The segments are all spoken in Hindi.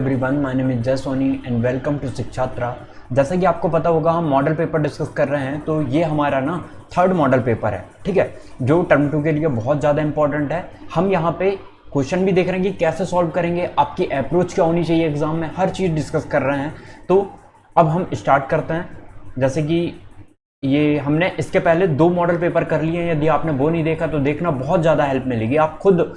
एवरीवन, माय नेम इज जय सोनी एंड वेलकम टू शिक्षात्रा। जैसा कि आपको पता होगा हम मॉडल पेपर डिस्कस कर रहे हैं, तो ये हमारा ना थर्ड मॉडल पेपर है, ठीक है, जो टर्म 2 के लिए बहुत ज़्यादा इंपॉर्टेंट है। हम यहाँ पे क्वेश्चन भी देख रहे हैं कि कैसे सॉल्व करेंगे, आपकी अप्रोच क्या होनी चाहिए एग्जाम में, हर चीज़ डिस्कस कर रहे हैं। तो अब हम स्टार्ट करते हैं। जैसे कि ये हमने इसके पहले 2 मॉडल पेपर कर लिए हैं, यदि आपने वो नहीं देखा तो देखना, बहुत ज़्यादा हेल्प मिलेगी। आप खुद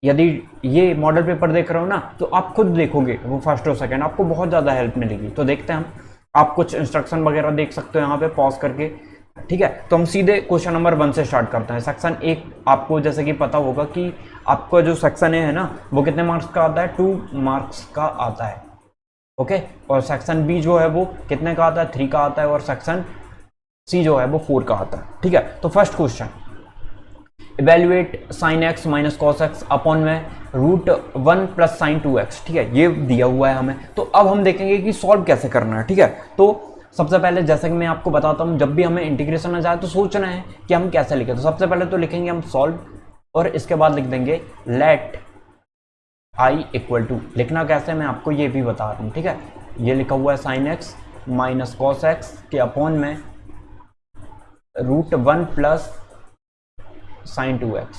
यदि ये मॉडल पेपर देख रहे हो ना, तो आप खुद देखोगे वो फर्स्ट और सेकंड, आपको बहुत ज़्यादा हेल्प मिलेगी। तो देखते हैं हम, आप कुछ इंस्ट्रक्शन वगैरह देख सकते हो यहाँ पे पॉज करके, ठीक है। तो हम सीधे क्वेश्चन नंबर 1 से स्टार्ट करते हैं। सेक्शन 1 आपको जैसे कि पता होगा कि आपका जो सेक्शन है ना, वो कितने मार्क्स का आता है, 2 मार्क्स का आता है, ओके। और सेक्शन बी जो है वो कितने का आता है, 3 का आता है। और सेक्शन सी जो है वो 4 का आता है, ठीक है। तो first question, evaluate sign x minus cos x upon में रूट 1 प्लस साइन 2x, ठीक है, ये दिया हुआ है हमें। तो अब हम देखेंगे कि सॉल्व कैसे करना है, ठीक है। तो सबसे पहले जैसे कि मैं आपको बताता हूँ, जब भी हमें इंटीग्रेशन आ जाए तो सोचना है कि हम कैसे लिखें। तो सबसे पहले तो लिखेंगे हम सॉल्व, और इसके बाद लिख देंगे लेट आई इक्वल टू। लिखना कैसे मैं आपको ये भी बता रहा हूँ, ठीक है। ये लिखा हुआ है sine x minus cos x के अपॉन में रूट 1 प्लस साइन 2x,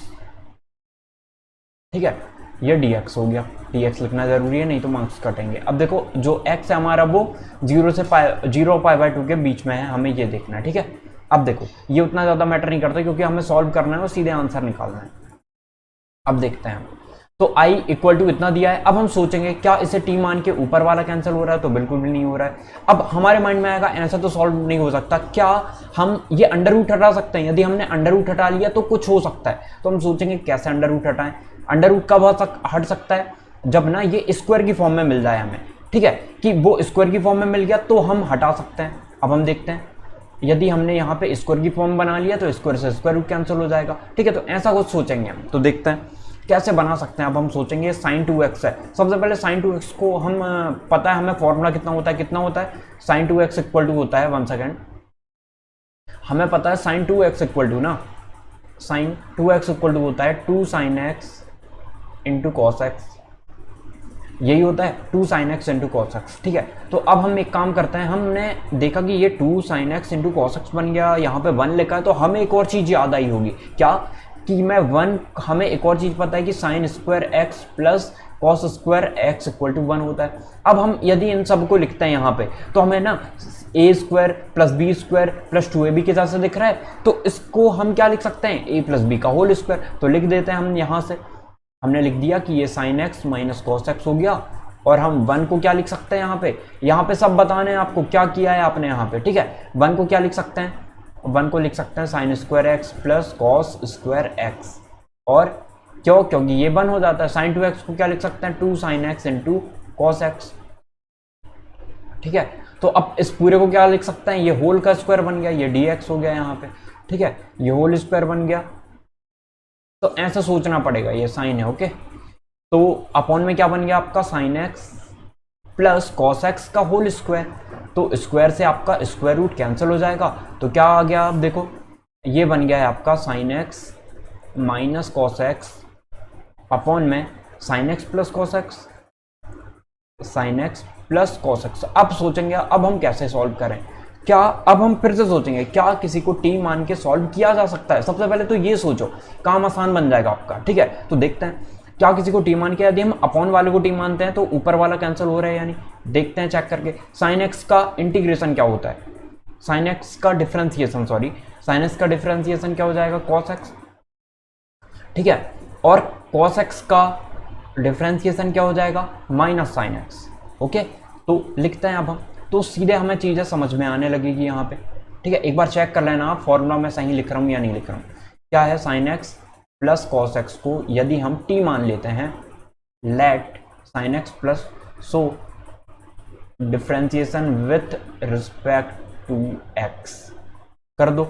ठीक है। ये dx हो गया, dx लिखना जरूरी है, नहीं तो मार्क्स कटेंगे। अब देखो जो x है हमारा वो 0 से जीरो पाई बाय 2 के बीच में है, हमें ये देखना है, ठीक है। अब देखो ये उतना ज़्यादा मैटर नहीं करता, क्योंकि हमें सॉल्व करना है और सीधे आंसर निकालना है। अब देखते हैं, तो i इक्वल टू इतना दिया है। अब हम सोचेंगे क्या इसे t मान के ऊपर वाला कैंसिल हो रहा है, तो बिल्कुल भी नहीं हो रहा है। अब हमारे माइंड में आएगा ऐसा तो सॉल्व नहीं हो सकता, क्या हम ये अंडर रूट हटा सकते हैं। यदि हमने अंडर रूट हटा लिया तो कुछ हो सकता है। तो हम सोचेंगे कैसे अंडर रूट हटाएं। अंडर रूट कब हट सकता है, जब ना ये स्क्वायर की फॉर्म में मिल जाए हमें, ठीक है, कि वो स्क्वायर की फॉर्म में मिल गया तो हम हटा सकते हैं। अब हम देखते हैं, यदि हमने यहाँ पे स्क्वायर की फॉर्म बना लिया तो स्क्वायर से स्क्वायर रूट कैंसिल हो जाएगा, ठीक है। तो ऐसा कुछ सोचेंगे हम। तो देखते हैं कैसे बना सकते हैं। अब हम सोचेंगे साइन 2x है। सबसे पहले साइन 2x को हम पता है हमें फॉर्मूला कितना होता है, साइन 2x इक्वल टू होता है, 1 सेकेंड, हमें पता है साइन 2x इक्वल टू ना, साइन 2x इक्वल टू होता है 2 sine x into cos x, यही होता है 2 sine x into cos x, ठीक है। तो अब हम एक काम करते हैं, हमने देखा कि ये 2 sine x into cos x बन गया, यहाँ पे 1 लिखा है, तो हमें एक और चीज़ याद आई होगी, क्या कि हमें एक और चीज़ पता है कि sine square x plus cos square x equal to 1 होता है। अब हम यदि इन सब को लिखते हैं यहाँ पे, तो हमें ना a square plus b square plus 2ab के हिसाब से दिख रहा है, तो इसको हम क्या लिख सकते हैं, ए प्लस बी का होल स्क्वायर। तो लिख देते हैं हम, यहाँ से हमने लिख दिया कि ये sign x minus cos x हो गया। और हम 1 को क्या लिख सकते हैं, यहाँ पे सब बताने हैं आपको क्या किया है आपने यहाँ पे, ठीक है। 1 को क्या लिख सकते हैं, 1 को लिख सकते हैं sign square x plus cos square x, और क्योंकि ये 1 हो जाता है। साइन 2x को क्या लिख सकते हैं, 2 sine x into cos x, ठीक है। तो अब इस पूरे को क्या लिख सकते हैं, ये होल का स्क्वायर बन गया, ये dx हो गया यहाँ पे, ठीक है, ये होल स्क्वायर बन गया। तो ऐसा सोचना पड़ेगा, ये साइन है, ओके। तो अपॉन में क्या बन गया आपका, sine x plus cos x का होल स्क्वायर। तो स्क्वायर से आपका स्क्वायर रूट कैंसिल हो जाएगा, तो क्या आ गया, आप देखो ये बन गया है आपका sine x minus cos x upon में sine x plus cos x, sine x plus cos x. अब सोचेंगे अब हम कैसे सॉल्व करें, क्या अब हम फिर से सोचेंगे क्या किसी को टी मान के सॉल्व किया जा सकता है। सबसे पहले तो ये सोचो, काम आसान बन जाएगा आपका, ठीक है। तो देखते हैं क्या किसी को टी मान के, यदि हम अपॉन वाले को टी मानते हैं तो ऊपर वाला कैंसिल हो रहा है, यानी देखते हैं चेक करके। साइन एक्स का इंटीग्रेशन क्या होता है, साइन एक्स का डिफरेंशिएशन, साइन एक्स का डिफरेंशिएशन क्या हो जाएगा, कॉस एक्स, ठीक है। और कॉस एक्स का डिफरेंशिएशन क्या हो जाएगा, माइनस साइन एक्स, ओके। तो लिखते हैं अब हम, तो सीधे हमें चीज़ें समझ में आने लगेगी यहाँ पे, ठीक है। एक बार चेक कर लेना आप फॉर्मूला में सही लिख रहा हूँ या नहीं लिख रहा हूँ। क्या है, sine x plus cos x को यदि हम टी मान लेते हैं, let sine x plus, so differentiation with respect to x कर दो,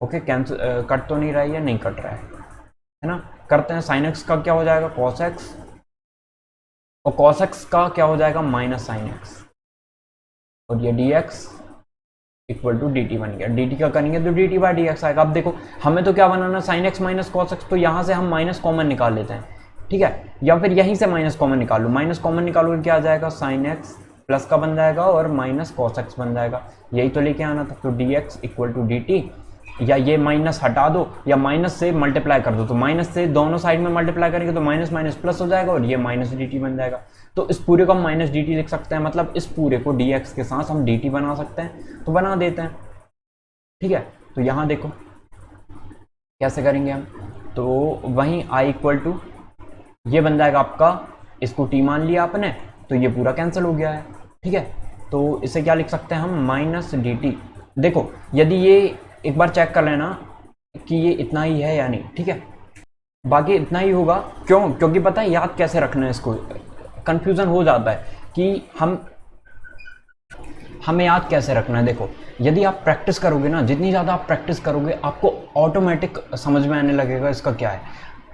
ओके। कैंसिल कट तो नहीं रहा है, या नहीं कट रहा है ना। करते हैं, साइन एक्स का क्या हो जाएगा, कॉस एक्स, और कॉस एक्स का क्या हो जाएगा, माइनस साइन एक्स, और ये dx इक्वल टू dt बन गया। dt का करेंगे तो dt बाई dx आएगा। अब देखो हमें तो क्या बनाना, sine x minus cos x, तो यहाँ से हम माइनस कॉमन निकाल लेते हैं, ठीक है, या फिर यहीं से माइनस कॉमन निकालो, माइनस कॉमन निकालोगे क्या आ जाएगा, साइन एक्स प्लस का बन जाएगा और माइनस कॉस एक्स बन जाएगा, यही तो लेके आना था। तो d x equal to d t, या ये माइनस हटा दो या माइनस से मल्टीप्लाई कर दो, तो माइनस से दोनों साइड में मल्टीप्लाई करेंगे तो माइनस माइनस प्लस हो जाएगा और ये माइनस डी टी बन जाएगा। तो इस पूरे को हम माइनस डी टी लिख सकते हैं, मतलब इस पूरे को डी एक्स के साथ हम डी टी बना सकते हैं, तो बना देते हैं। ठीक है, तो यहाँ देखो कैसे करेंगे हम, तो वहीं आई इक्वल टू ये बन जाएगा आपका, इसको टी मान लिया आपने तो ये पूरा कैंसिल हो गया है। ठीक है, तो इसे क्या लिख सकते हैं हम, माइनस डी टी। देखो यदि ये एक बार चेक कर लेना कि ये इतना ही है या नहीं, ठीक है, बाकी इतना ही होगा। क्यों, क्योंकि पता है याद कैसे रखना है, इसको कंफ्यूजन हो जाता है कि हमें याद कैसे रखना है। देखो यदि आप प्रैक्टिस करोगे ना, जितनी ज़्यादा आप प्रैक्टिस करोगे आपको ऑटोमेटिक समझ में आने लगेगा इसका क्या है।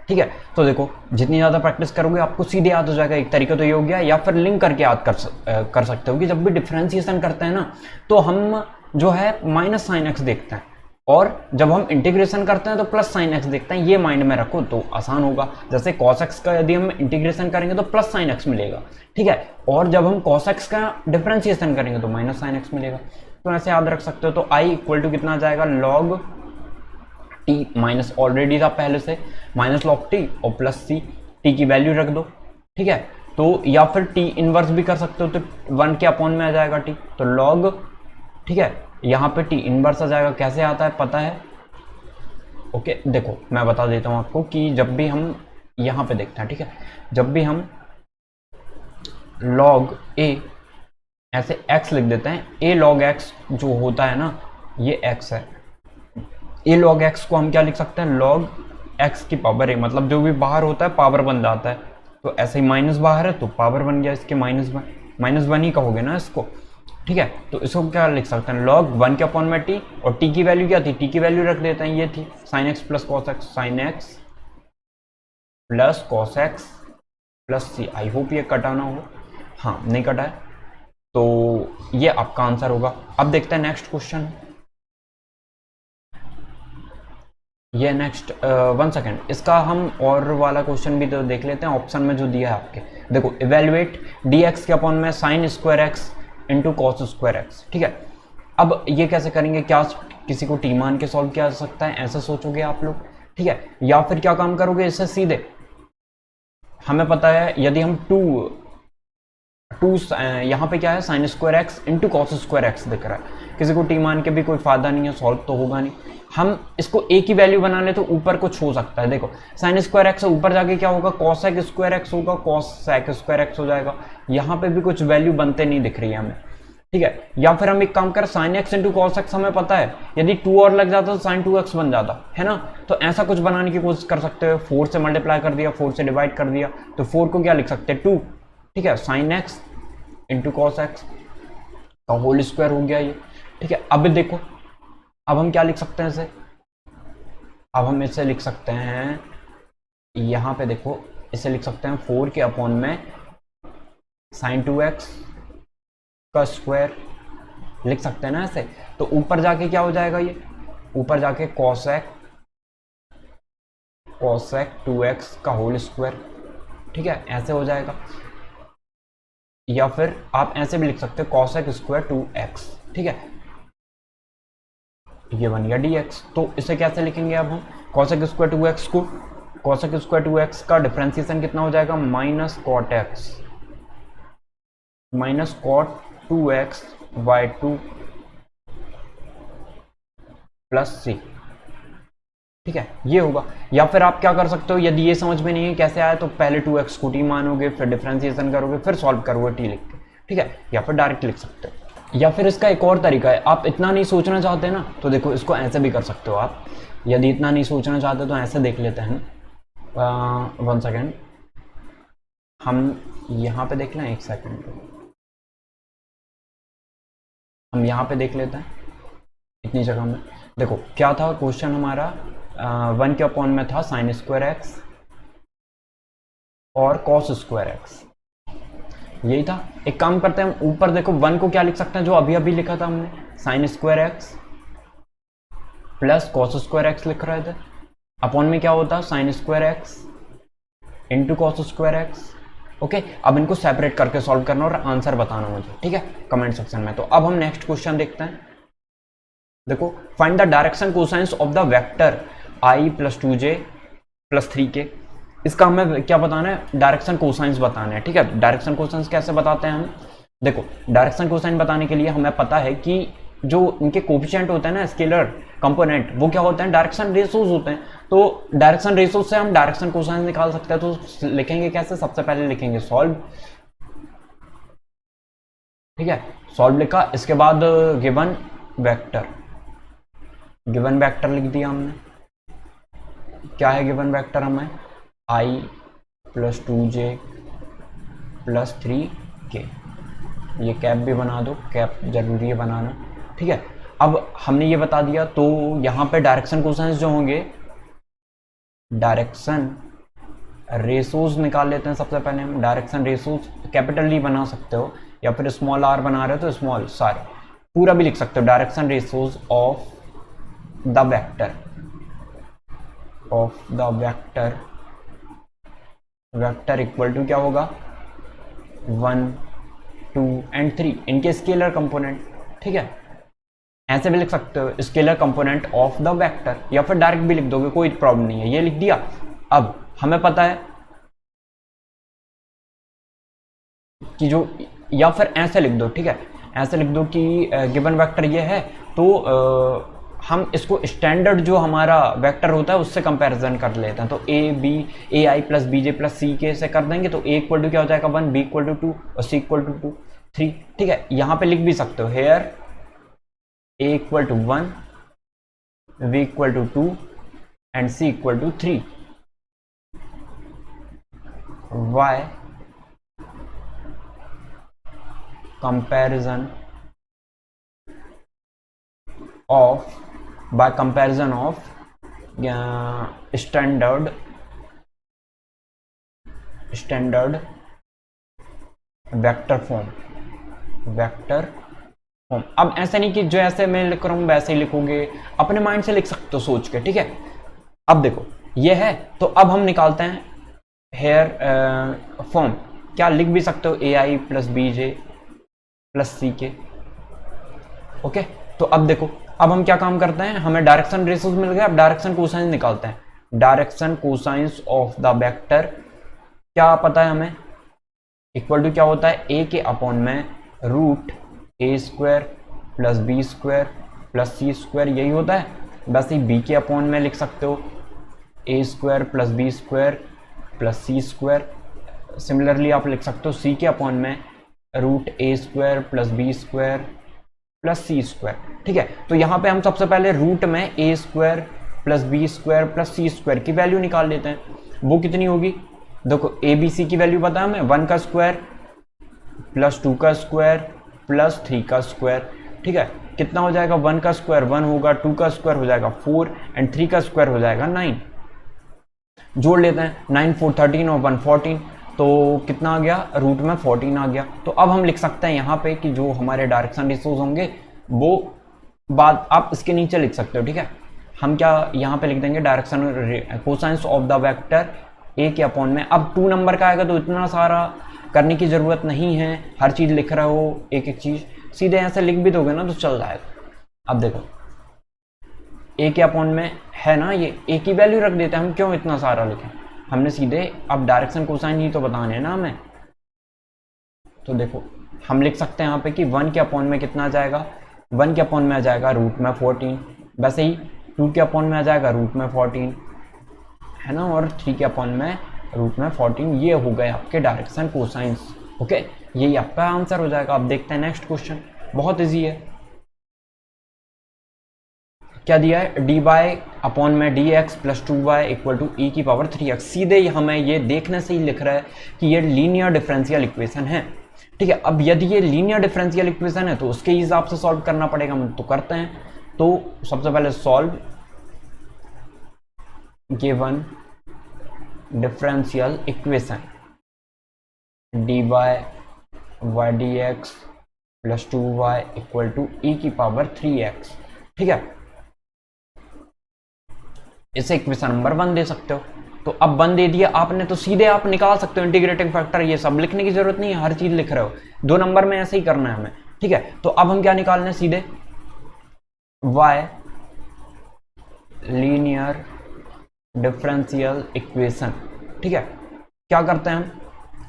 ठीक है, तो देखो जितनी ज़्यादा प्रैक्टिस करोगे आपको सीधे याद हो जाएगा। एक तरीका तो ये हो गया, या फिर लिंक करके याद कर सकते हो कि जब भी डिफ्रेंसिएशन करते हैं ना तो हम जो है माइनस साइन एक्स देखते हैं, और जब हम इंटीग्रेशन करते हैं तो प्लस साइन एक्स देखते हैं। ये माइंड में रखो तो आसान होगा। जैसे cos x का यदि हम इंटीग्रेशन करेंगे तो प्लस साइन एक्स मिलेगा, ठीक है, और जब हम cos x का डिफरेंशिएशन करेंगे तो माइनस साइन एक्स मिलेगा। तो ऐसे याद रख सकते हो। तो i इक्वल टू कितना आ जाएगा, log t, माइनस ऑलरेडी था पहले से, माइनस log t और प्लस c, t की वैल्यू रख दो। ठीक है, तो या फिर t इनवर्स भी कर सकते हो, तो 1 के अपॉन में आ जाएगा t, तो log, ठीक है, यहाँ पे टी इनवर्स आ जाएगा। कैसे आता है पता है, ओके देखो मैं बता देता हूँ आपको कि जब भी हम यहाँ पे देखते हैं, ठीक है, जब भी हम log a ऐसे x लिख देते हैं, a log x जो होता है ना ये x है, a log x को हम क्या लिख सकते हैं, log x की पावर a, मतलब जो भी बाहर होता है पावर बन जाता है। तो ऐसे ही माइनस बाहर है तो पावर बन गया इसके, माइनस वन ही कहोगे ना इसको। ठीक है, तो इसको क्या लिख सकते हैं, log 1 के अपॉन में t, और t की वैल्यू क्या थी, t की वैल्यू रख देते हैं, ये थी sin x plus cos x, sin x plus cos x plus c। I hope ये कटा ना हो, हाँ नहीं कटा है, तो ये आपका आंसर होगा। अब देखते हैं नेक्स्ट क्वेश्चन। ये नेक्स्ट 1 सेकेंड, इसका हम और वाला क्वेश्चन भी तो देख लेते हैं, ऑप्शन में जो दिया है आपके। देखो इवेल्युएट dx के अपॉन में sin square x into cos square x. ठीक है, अब ये कैसे करेंगे, क्या किसी को टी मान के सॉल्व किया जा सकता है, ऐसे सोचोगे आप लोग। ठीक है, या फिर क्या काम करोगे, इससे सीधे हमें पता है यदि हम टू यहाँ पे क्या है, sign square x into cos square x दिख रहा है, किसी को टी मान के भी कोई फायदा नहीं है, सॉल्व तो होगा नहीं। हम इसको ए की वैल्यू बना ले तो ऊपर कुछ हो सकता है। देखो साइन स्क्वायर एक्स ऊपर जाके क्या होगा, कॉसेक स्क्वायर एक्स होगा, कॉसेक स्क्वायर एक्स हो जाएगा। यहाँ पे भी कुछ वैल्यू बनते नहीं दिख रही है हमें। ठीक है, या फिर हम एक काम कर, sine x into cos x हमें पता है, यदि 2 और लग जाता तो साइन 2x बन जाता है ना। तो ऐसा कुछ बनाने की कोशिश कर सकते हो, 4 से मल्टीप्लाई कर दिया, 4 से डिवाइड कर दिया, तो 4 को क्या लिख सकते हैं, 2। ठीक है, sine x into cos x का होल स्क्वायर हो गया ये। ठीक है, अब देखो अब हम क्या लिख सकते हैं इसे, अब हम इसे लिख सकते हैं, यहाँ पे देखो इसे लिख सकते हैं 4 के अपॉन में साइन 2x का स्क्वायर लिख सकते हैं ना ऐसे। तो ऊपर जाके क्या हो जाएगा, ये ऊपर जाके कॉसेक 2x का होल स्क्वायर। ठीक है, ऐसे हो जाएगा, या फिर आप ऐसे भी लिख सकते हो कॉसेक स्क्वायर 2x। ठीक है, ये बन गया dx। तो इसे कैसे लिखेंगे अब हम, कॉसेक स्क्वायर 2x को, कॉसेक स्क्वायर 2x का डिफरेंशिएशन कितना हो जाएगा, minus cot x minus cot 2x by 2 plus c। ठीक है, ये होगा। या फिर आप क्या कर सकते हो, यदि ये समझ में नहीं है कैसे आया, तो पहले 2x को t मानोगे, फिर डिफरेंशिएशन करोगे, फिर सॉल्व करोगे t लिख के। ठीक है, या फिर डायरेक्ट लिख सकते हो। या फिर इसका एक और तरीका है, आप इतना नहीं सोचना चाहते ना, तो देखो इसको ऐसे भी कर सकते हो आप। यदि इतना नहीं सोचना चाहते तो ऐसे देख लेते हैं, 1 सेकेंड, हम यहाँ पे देख लें, 1 सेकेंड, हम यहाँ पे देख लेते हैं इतनी जगह में। देखो क्या था क्वेश्चन हमारा, 1 के अपॉन में था साइन स्क्वायर एक्स और कॉस स्क्वायर एक्स, यही था। एक काम करते हैं, हम ऊपर देखो 1 को क्या लिख सकते हैं, जो अभी अभी लिखा था हमने, sign square x plus cos square x लिख रहे थे, अपॉन में क्या होता है, sign square x into cos square x. Okay, अब इनको सेपरेट करके सॉल्व करना और आंसर बताना मुझे, ठीक है, कमेंट सेक्शन में। तो अब हम नेक्स्ट क्वेश्चन देखते हैं। देखो, find the direction cosines of the vector i plus 2j plus 3k। इसका हमें क्या बताना है, डायरेक्शन कोसाइंस बताना है, ठीक है। डायरेक्शन कोसाइंस कैसे बताते हैं हम, देखो डायरेक्शन कोसाइन बताने के लिए हमें पता है कि जो इनके कोफिशिएंट होते हैं ना, स्केलर कंपोनेंट, वो क्या होते हैं, डायरेक्शन रेशोज होते हैं। तो डायरेक्शन रेशोज से हम डायरेक्शन कोसाइन निकाल सकते हैं। तो लिखेंगे कैसे, सबसे पहले लिखेंगे सॉल्व, ठीक है, सॉल्व लिखा, इसके बाद गिवन वेक्टर, गिवन वेक्टर लिख दिया हमने। क्या है गिवन वेक्टर, हमें i plus 2j plus 3k। ये कैप भी बना दो, कैप जरूरी है बनाना, ठीक है। अब हमने ये बता दिया, तो यहाँ पे डायरेक्शन कोसाइंस जो होंगे, डायरेक्शन रेशोज निकाल लेते हैं। सबसे पहले हम डायरेक्शन रेशोज कैपिटल डी बना सकते हो, या फिर स्मॉल आर बना रहे हो तो स्मॉल, सारे पूरा भी लिख सकते हो। Direction ratios of the vector, of the vector, vector equal to क्या होगा, 1 2 एंड 3, इनके स्केलर कंपोनेंट, ठीक है। ऐसे भी लिख सकते हो, scalar component of the vector, या फिर डायरेक्ट भी लिख दोगे, कोई प्रॉब्लम नहीं है। ये लिख दिया। अब हमें पता है कि जो, या फिर ऐसे लिख दो, ठीक है, ऐसे लिख दो कि गिवन वेक्टर ये है, तो हम इसको स्टैंडर्ड जो हमारा वेक्टर होता है उससे कंपैरिजन कर लेते हैं। तो ए आई प्लस बी जे प्लस सी के से कर देंगे, तो ए इक्वल टू क्या हो जाएगा 1, बी इक्वल टू 2 और सी इक्वल टू 3, ठीक है। यहाँ पे लिख भी सकते हो, here a equal to 1, b equal to 2 and c equal to 3। By comparison of, by comparison of standard vector form, vector form. अब ऐसे नहीं कि जो ऐसे मैं लिख रहा हूं वैसे ही लिखोगे, अपने माइंड से लिख सकते हो सोच के, ठीक है। अब देखो ये है, तो अब हम निकालते हैं हेयर फॉर्म। क्या लिख भी सकते हो, ए आई प्लस बी जे प्लस सी के, ओके। तो अब देखो, अब हम क्या काम करते हैं, हमें डायरेक्शन रेशोज मिल गया, अब डायरेक्शन कोसाइंस निकालते हैं। Direction cosines of the vector क्या पता है हमें, इक्वल टू क्या होता है, ए के अपॉन में root a square plus b square plus c square, यही होता है। बस ही बी के अपॉन में लिख सकते हो ए square plus b square plus c square. Similarly आप लिख सकते हो सी के अपॉन में root a square plus b square plus c square, ठीक है। तो यहाँ पे हम सबसे पहले रूट में a square plus b square plus c square की वैल्यू निकाल लेते हैं। वो कितनी होगी, देखो ए बी सी की वैल्यू पता है हमें, 1 का स्क्वायर प्लस 2 का स्क्वायर प्लस 3 का स्क्वायर, ठीक है। कितना हो जाएगा, 1 का स्क्वायर 1 होगा, 2 का स्क्वायर हो जाएगा 4 एंड 3 का स्क्वायर हो जाएगा 9। जोड़ लेते हैं, 9 4 13 और 1 14, तो कितना आ गया, रूट में 14 आ गया। तो अब हम लिख सकते हैं यहाँ पे कि जो हमारे डायरेक्शन रेशोज होंगे वो बात आप इसके नीचे लिख सकते हो, ठीक है। हम क्या यहाँ पे लिख देंगे, direction cosines of the vector A के अपॉन में। अब 2 नंबर का आएगा तो इतना सारा करने की जरूरत नहीं है, हर चीज लिख रहे हो एक एक चीज, सीधे ऐसे लिख भी दोगे ना तो चल जाएगा। अब देखो ए के अपॉन में है ना, ये ए की वैल्यू रख देते हैं, हम क्यों इतना सारा लिखें, हमने सीधे अब डायरेक्शन कोसाइन ही तो बताने हैं ना हमें। तो देखो हम लिख सकते हैं यहाँ पे कि 1 के अपॉन में कितना आ जाएगा, 1 के अपॉन में आ जाएगा रूट में 14, वैसे ही 2 के अपॉन में आ जाएगा रूट में 14, है ना, और 3 के अपॉन में रूट में 14। ये हो गए आपके डायरेक्शन कोसाइंस, ओके। यही आपका आंसर हो जाएगा। अब देखते हैं नेक्स्ट क्वेश्चन, बहुत इजी है। क्या दिया है, डी वाई अपॉन में d x plus 2y equal to e की पावर 3x। सीधे हमें ये देखने से ही लिख रहा है कि ये लीनियर डिफरेंशियल इक्वेशन है, ठीक है। अब यदि ये लीनियर डिफरेंशियल इक्वेशन है तो उसके हिसाब से सॉल्व करना पड़ेगा, हम तो करते हैं। तो सबसे पहले solve given differential equation d y d x plus 2y equal to e की पावर 3x, ठीक है। इसे इक्वेशन नंबर 1 दे सकते हो, तो अब 1 दे दिया आपने, तो सीधे आप निकाल सकते हो इंटीग्रेटिंग फैक्टर। ये सब लिखने की जरूरत नहीं है, हर चीज लिख रहे हो, 2 नंबर में ऐसे ही करना है हमें, ठीक है। तो अब हम क्या निकालने सीधे, y लीनियर डिफरेंशियल इक्वेशन, ठीक है। क्या करते हैं हम,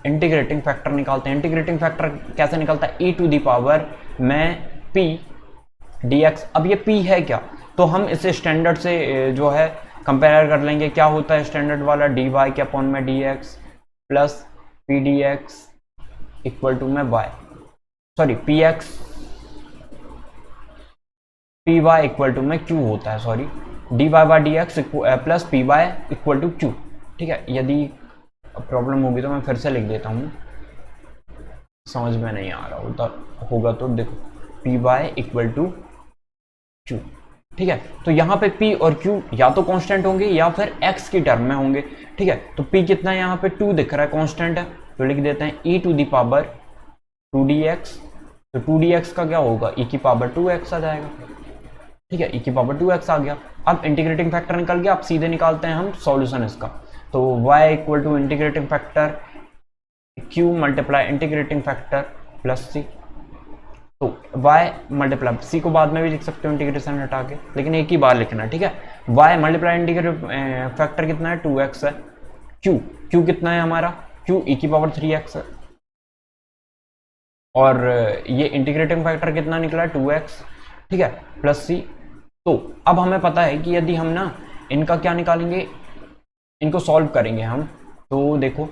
इंटीग्रेटिंग फैक्टर निकालते हैं। इंटीग्रेटिंग फैक्टर कैसे निकलता है, e टू दी पावर में p dx। अब ये p है क्या, तो हम इसे स्टैंडर्ड से जो है कंपेयर कर लेंगे। क्या होता है स्टैंडर्ड वाला, dy के अपॉन में dx plus p d x equal to में y, sorry px p y equal to में q होता है, sorry dy by d x plus p y equal to q, ठीक है। यदि प्रॉब्लम होगी तो मैं फिर से लिख देता हूँ, समझ में नहीं आ रहा होगा तो देखो, p y equal to q, ठीक है। तो यहाँ पे p और q या तो कांस्टेंट होंगे या फिर x की टर्म में होंगे, ठीक है। तो p कितना है, यहाँ पे 2 दिख रहा है, कांस्टेंट है, तो लिख देते हैं e to the power 2dx। तो 2dx का क्या होगा, e की पावर 2x आ जाएगा, ठीक है, e की पावर 2x आ गया। अब इंटीग्रेटिंग फैक्टर निकल गया, अब सीधे निकालते हैं हम सॉल्यूशन इसका। तो y equal to integrating factor q multiply integrating factor plus c। तो y मल्टीप्लाई c को बाद में भी लिख सकते हो इंटीग्रेशन हटा के, लेकिन एक ही बार लिखना, ठीक है। y मल्टीप्लाई इंटीग्रेटिव फैक्टर कितना है, 2x है। q कितना है हमारा, q e की पावर 3x है, और ये इंटीग्रेटिंग फैक्टर कितना निकला, 2x, ठीक है, प्लस c। तो अब हमें पता है कि यदि हम ना इनका क्या निकालेंगे, इनको सॉल्व करेंगे हम, तो देखो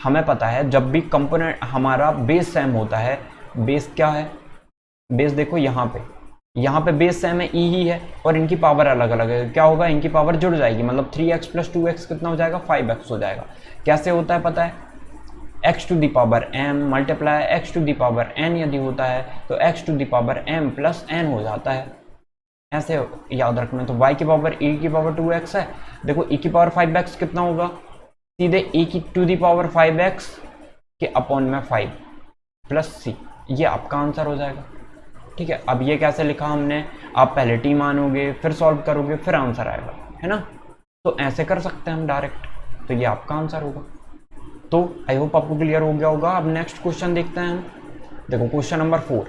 हमें पता है जब भी कंपोनेंट हमारा बेस सेम होता है, बेस क्या है, बेस देखो यहाँ पे बेस सेम है, e ही है, और इनकी पावर अलग अलग है, क्या होगा, इनकी पावर जुड़ जाएगी, मतलब 3x प्लस 2x कितना हो जाएगा, 5x हो जाएगा। कैसे होता है पता है, x to the power m multiply x to the power n यदि होता है तो x to the power m plus n हो जाता है, ऐसे याद रखना। तो y की पावर e की पावर 2x है, देखो e की पावर 5x कितना होगा, सीधे e की टू दी पावर 5x के अपॉन में 5 प्लस c, ये आपका आंसर हो जाएगा, ठीक है। अब ये कैसे लिखा हमने, आप पहले t मानोगे, फिर सॉल्व करोगे, फिर आंसर आएगा, है ना। तो ऐसे कर सकते हैं हम डायरेक्ट, तो ये आपका आंसर होगा। तो आई होप आपको क्लियर हो गया होगा। अब नेक्स्ट क्वेश्चन देखते हैं हम, देखो क्वेश्चन नंबर 4।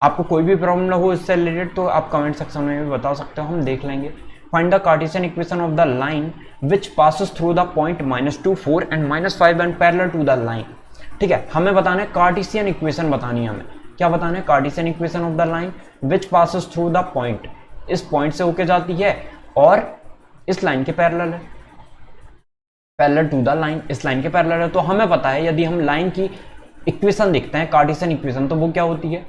आपको कोई भी प्रॉब्लम हो इससे रिलेटेड तो आप कमेंट सेक्शन में भी बता सकते हो, हम देख लेंगे। Find the Cartesian equation of the line which passes through the point -2 4 and -5 and parallel to the line, ठीक है। हमें बताना है कार्टेशियन इक्वेशन, बतानी है हमें, क्या बताना है, Cartesian equation of the line which passes through the point, इस पॉइंट से होके जाती है और इस लाइन के पैरेलल है, पैरेलल टू द लाइन, इस लाइन के पैरेलल है। तो हमें पता है यदि हम लाइन की इक्वेशन देखते हैं, कार्टेशियन इक्वेशन, तो वो क्या होती है,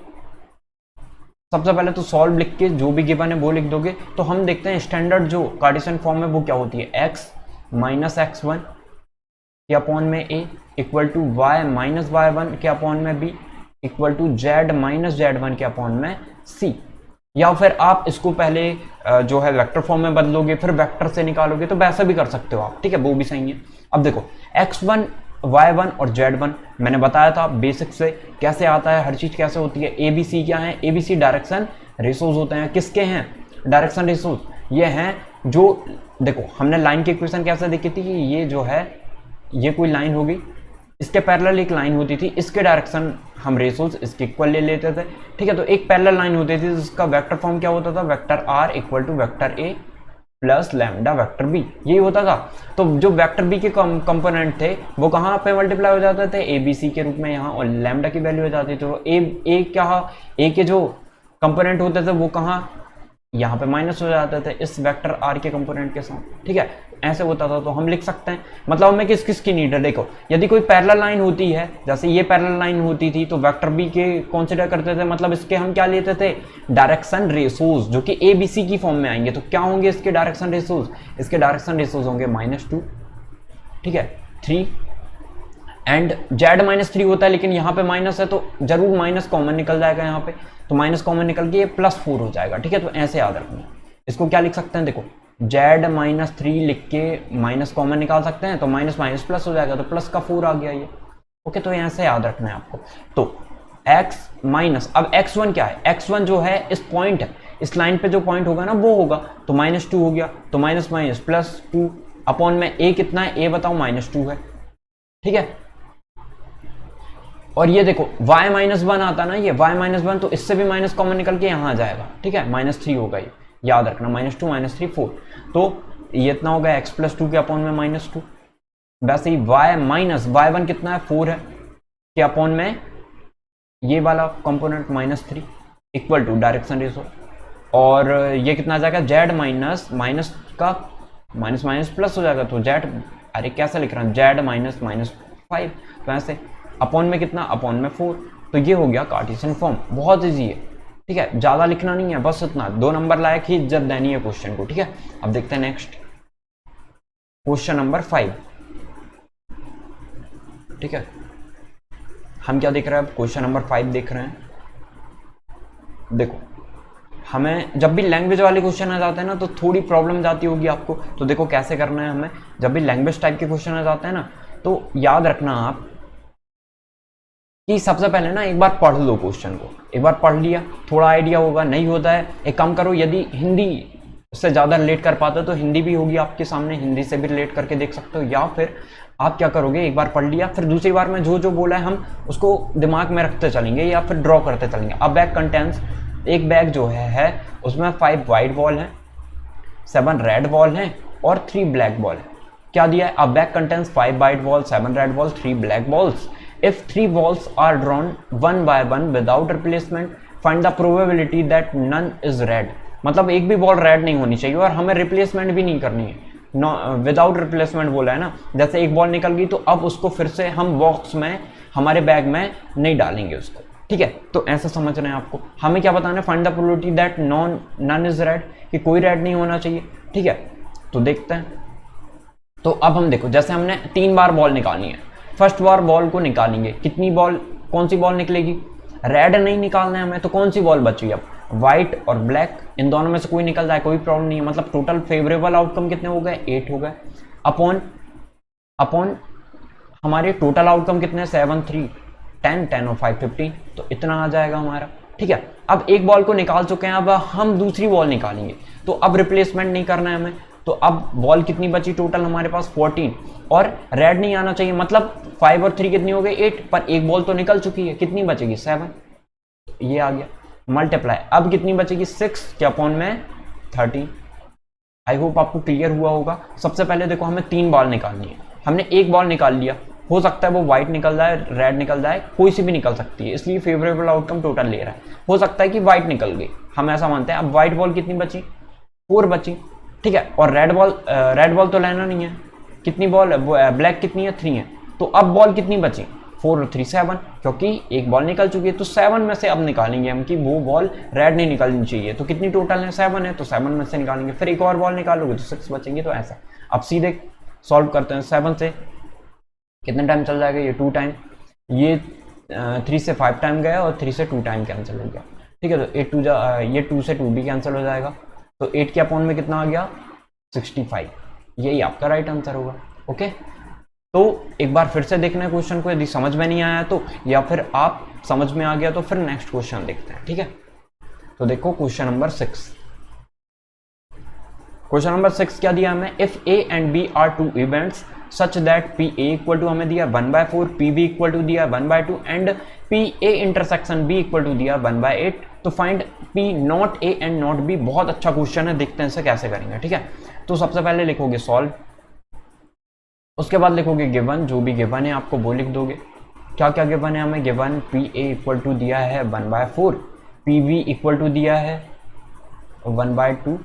सबसे पहले तो सॉल्व लिख के जो भी गिवन है वो लिख दोगे। तो हम देखते हैं स्टैंडर्ड जो कार्टेशियन फॉर्म में वो क्या होती है, x माइनस x1 के अपॉन में a equal to y minus y1 के अपॉन में b equal to z minus z1 के अपॉन में c। या फिर आप इसको पहले जो है वेक्टर फॉर्म में बदलोगे, फिर वेक्टर से निकालोगे, तो वैसा भी कर सकते हो आप, ठीक है, वो भी सही है। अब देखो x1 y1 और z1 मैंने बताया था बेसिक से कैसे आता है, हर चीज कैसे होती है। ABC क्या है, ABC डायरेक्शन रेशोज होते हैं, किसके हैं, डायरेक्शन रेशोज, ये हैं जो, देखो हमने लाइन की इक्वेशन कैसे देखी थी कि ये जो है, ये कोई लाइन होगी, इसके पैरेलल एक लाइन होती थी, इसके डायरेक्शन हम रेशोज इसके इक्वल ले लेते थे, ठीक है। तो एक पैरेलल लाइन होती थी जिसका वेक्टर फॉर्म क्या होता था, vector r equal to vector a plus lambda vector b, यही होता था। तो जो वेक्टर बी के कंपोनेंट थे वो कहाँ पे मल्टीप्लाई हो जाते थे, ए बी सी के रूप में यहाँ, और लैम्डा की वैल्यू हो जाती थी। तो ए के जो कंपोनेंट होते थे वो कहाँ, यहाँ पे माइनस हो जाते थे इस वेक्टर आर के कंपोनेंट के साथ, ठीक है, ऐसे होता था। तो हम लिख सकते हैं, मतलब हमें किस किस की नीड है, देखो यदि कोई पैरेलल लाइन होती है, जैसे ये पैरेलल लाइन होती थी, तो वेक्टर बी के कंसीडर करते थे, मतलब इसके हम क्या लेते थे, डायरेक्शन रेशोज, जो कि ए बी सी की फॉर्म में आएंगे। तो क्या होंगे इसके डायरेक्शन रेशोज, इसके डायरेक्शन रेशोज होंगे -2, ठीक है, 3 एंड z -3 होता है, लेकिन यहाँ पे माइनस है तो जरूर माइनस कॉमन निकल जाएगा यहाँ पे, तो माइनस कॉमन निकल के ये +4 हो जाएगा, ठीक है। तो ऐसे याद रखना, इसको क्या लिख सकते हैं, देखो z -3 लिख के माइनस कॉमन निकाल सकते हैं, तो माइनस माइनस प्लस हो जाएगा, तो प्लस का 4 आ गया ये, ओके। तो ऐसे याद रखना है आपको। तो x माइनस, अब x1 क्या है, x1 जो है इस पॉइंट इस लाइन पे जो पॉइंट होगा ना वो होगा, तो -2 हो गया, तो माइनस माइनस प्लस 2 अपॉन में a कितना है, a बताओ -2 है, ठीक है। और ये देखो y-1 आता ना, ये y-1 तो इससे भी माइनस कॉमन निकल के यहाँ आ जाएगा, ठीक है, -3 होगा ये, याद रखना, -2 -3 4, तो ये इतना होगा x+2 के अपॉन में -2। वैसे ही y1 कितना है 4 है के अपॉन में ये वाला component -3 equal to direction ratio, और ये कितना आ जाएगा z माइनस का माइनस माइनस प्लस हो जाएगा, तो z, अरे कैसे लिख रहा हूँ, z -5, तो ऐसे अपॉन में कितना, अपॉन में 4, तो ये हो गया कार्टेशियन फॉर्म। बहुत इजी है, ठीक है, ज़्यादा लिखना नहीं है, बस इतना 2 नंबर लायक ही इज्जत देनी है क्वेश्चन को, ठीक है। अब देखते हैं नेक्स्ट क्वेश्चन नंबर 5, ठीक है। हम क्या देख रहे हैं अब, क्वेश्चन नंबर 5 देख रहे हैं। देखो हमें जब भी लैंग्वेज वाले क्वेश्चन आ जाते हैं ना तो थोड़ी प्रॉब्लम जाती होगी आपको, तो देखो कैसे करना है हमें। जब भी लैंग्वेज टाइप के क्वेश्चन आ जाते हैं ना तो याद रखना आप कि सबसे पहले ना एक बार पढ़ लो क्वेश्चन को, एक बार पढ़ लिया थोड़ा आइडिया होगा, नहीं होता है एक काम करो, यदि हिंदी से ज़्यादा रिलेट कर पाते हो तो हिंदी भी होगी आपके सामने, हिंदी से भी रिलेट करके देख सकते हो, या फिर आप क्या करोगे, एक बार पढ़ लिया फिर दूसरी बार में जो जो बोला है हम उसको दिमाग में रखते चलेंगे या फिर ड्रॉ करते चलेंगे। अब बैग कंटेंट्स, एक बैग जो है उसमें 5 वाइट बॉल हैं, 7 रेड बॉल हैं और 3 ब्लैक बॉल है। क्या दिया है, अब bag contents 5 white ball, 7 red ball, 3 black balls. If 3 balls are drawn one by one without replacement, find the probability that none is red। मतलब एक भी बॉल रेड नहीं होनी चाहिए और हमें रिप्लेसमेंट भी नहीं करनी है, विदाउट रिप्लेसमेंट बोला है ना। जैसे एक बॉल निकल गई तो अब उसको फिर से हम बॉक्स में हमारे बैग में नहीं डालेंगे उसको, ठीक है। तो ऐसा समझ रहे हैं आपको, हमें क्या बताना है, find the probability that none is red, कि कोई रेड नहीं होना चाहिए, ठीक है। तो देखते हैं, तो अब हम देखो जैसे हमने 3 बार बॉल निकालनी है, फर्स्ट बार बॉल को निकालेंगे, कितनी बॉल, कौन सी बॉल निकलेगी, रेड नहीं निकालना है हमें, तो कौन सी बॉल बची अब, व्हाइट और ब्लैक, इन दोनों में से कोई निकल जाए कोई प्रॉब्लम नहीं है। मतलब टोटल फेवरेबल आउटकम कितने हो गए, 8 हो गए, अपॉन हमारे टोटल आउटकम कितने, 7 3 10 10 और 5 15, तो इतना आ जाएगा हमारा, ठीक है। अब एक बॉल को निकाल चुके हैं, अब हम दूसरी बॉल निकालेंगे, तो अब रिप्लेसमेंट नहीं करना है हमें, तो अब बॉल कितनी बची टोटल हमारे पास 14, और रेड नहीं आना चाहिए, मतलब 5 और 3 कितनी हो गई 8, पर एक बॉल तो निकल चुकी है, कितनी बचेगी 7, ये आ गया मल्टीप्लाई। अब कितनी बचेगी 6 के अपॉन में 13। आई होप आपको क्लियर हुआ होगा। सबसे पहले देखो हमें 3 बॉल निकालनी है, हमने एक बॉल निकाल लिया, हो सकता है वो व्हाइट निकल जाए, रेड निकल जाए, कोई सी भी निकल सकती है, इसलिए फेवरेबल आउटकम टोटल ले रहा है। हो सकता है कि व्हाइट निकल गई, हम ऐसा मानते हैं। अब व्हाइट बॉल कितनी बची, 4 बची, ठीक है। और रेड बॉल तो लेना नहीं है, कितनी बॉल, ब्लैक कितनी है 3 है, तो अब बॉल कितनी बची 4 और 3 7, क्योंकि एक बॉल निकल चुकी है, तो 7 में से अब निकालेंगे हम कि वो बॉल रेड नहीं निकलनी चाहिए, तो कितनी टोटल है 7 है, तो 7 में से निकालेंगे, फिर एक और बॉल निकालोगे तो 6 बचेंगे। तो ऐसा अब सीधे सॉल्व करते हैं, 7 से कितने टाइम चल जाएगा, ये 2 टाइम, ये 3 से 5 टाइम गया और 3 से 2 टाइम कैंसिल हो गया, ठीक है। तो 8 2 ये 2 से 2 भी कैंसिल हो जाएगा, तो 8 के अपॉन में कितना आ गया 65, यही आपका राइट आंसर होगा, ओके। तो एक बार फिर से देखना है क्वेश्चन को, यदि समझ में नहीं आया तो, या फिर आप समझ में आ गया तो फिर नेक्स्ट क्वेश्चन देखते हैं, ठीक है। तो देखो क्वेश्चन नंबर 6, क्वेश्चन नंबर 6 क्या दिया हमें, if a and b are 2 events such that p a equal to हमें दिया 1/4, पी बी इक्वल टू दिया 1/2 and p a intersection b equal to दिया 1/8, तो find p not a and not b. बहुत अच्छा क्वेश्चन है, देखते हैं इसे कैसे करेंगे, ठीक है। तो सबसे पहले लिखोगे सॉल्व, उसके बाद लिखोगे गिवन, जो भी गिवन है आपको वो लिख दोगे। क्या क्या गिवन है हमें, given p a equal to दिया है 1/4, पी बी इक्वल टू दिया है 1/2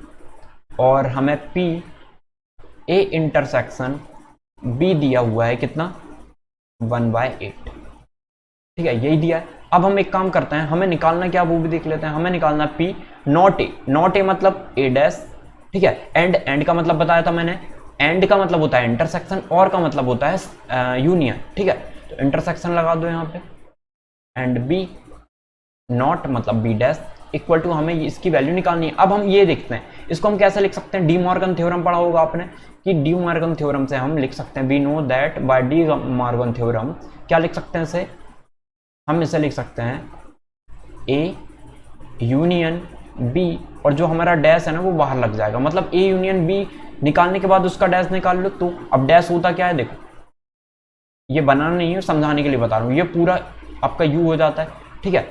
और हमें पी ए इंटरसेक्शन बी दिया हुआ है कितना 1/8, ठीक है, यही दिया है। अब हम एक काम करते हैं, हमें निकालना क्या वो भी देख लेते हैं। हमें निकालना P not A, not a मतलब ए डैश, ठीक है। एंड का मतलब बताया था मैंने, एंड का मतलब होता है इंटरसेक्शन, और का मतलब होता है यूनियन, ठीक है। तो इंटरसेक्शन लगा दो यहाँ पे, एंड बी नॉट मतलब बी डैश इक्वल टू, हमें इसकी वैल्यू निकालनी है। अब हम ये देखते हैं, इसको हम कैसे लिख सकते हैं, डी मॉर्गन थ्योरम पढ़ा होगा आपने, कि डी मॉर्गन थ्योरम से हम लिख सकते हैं, we know that by De Morgan theorem, क्या लिख सकते हैं इसे, हम इसे लिख सकते हैं ए यूनियन बी और जो हमारा डैश है ना वो बाहर लग जाएगा, मतलब ए यूनियन बी निकालने के बाद उसका डैश निकाल लो। तो अब डैश होता क्या है, देखो ये बनाना नहीं है, समझाने के लिए बता रहा हूँ, ये पूरा आपका यू हो जाता है, ठीक है।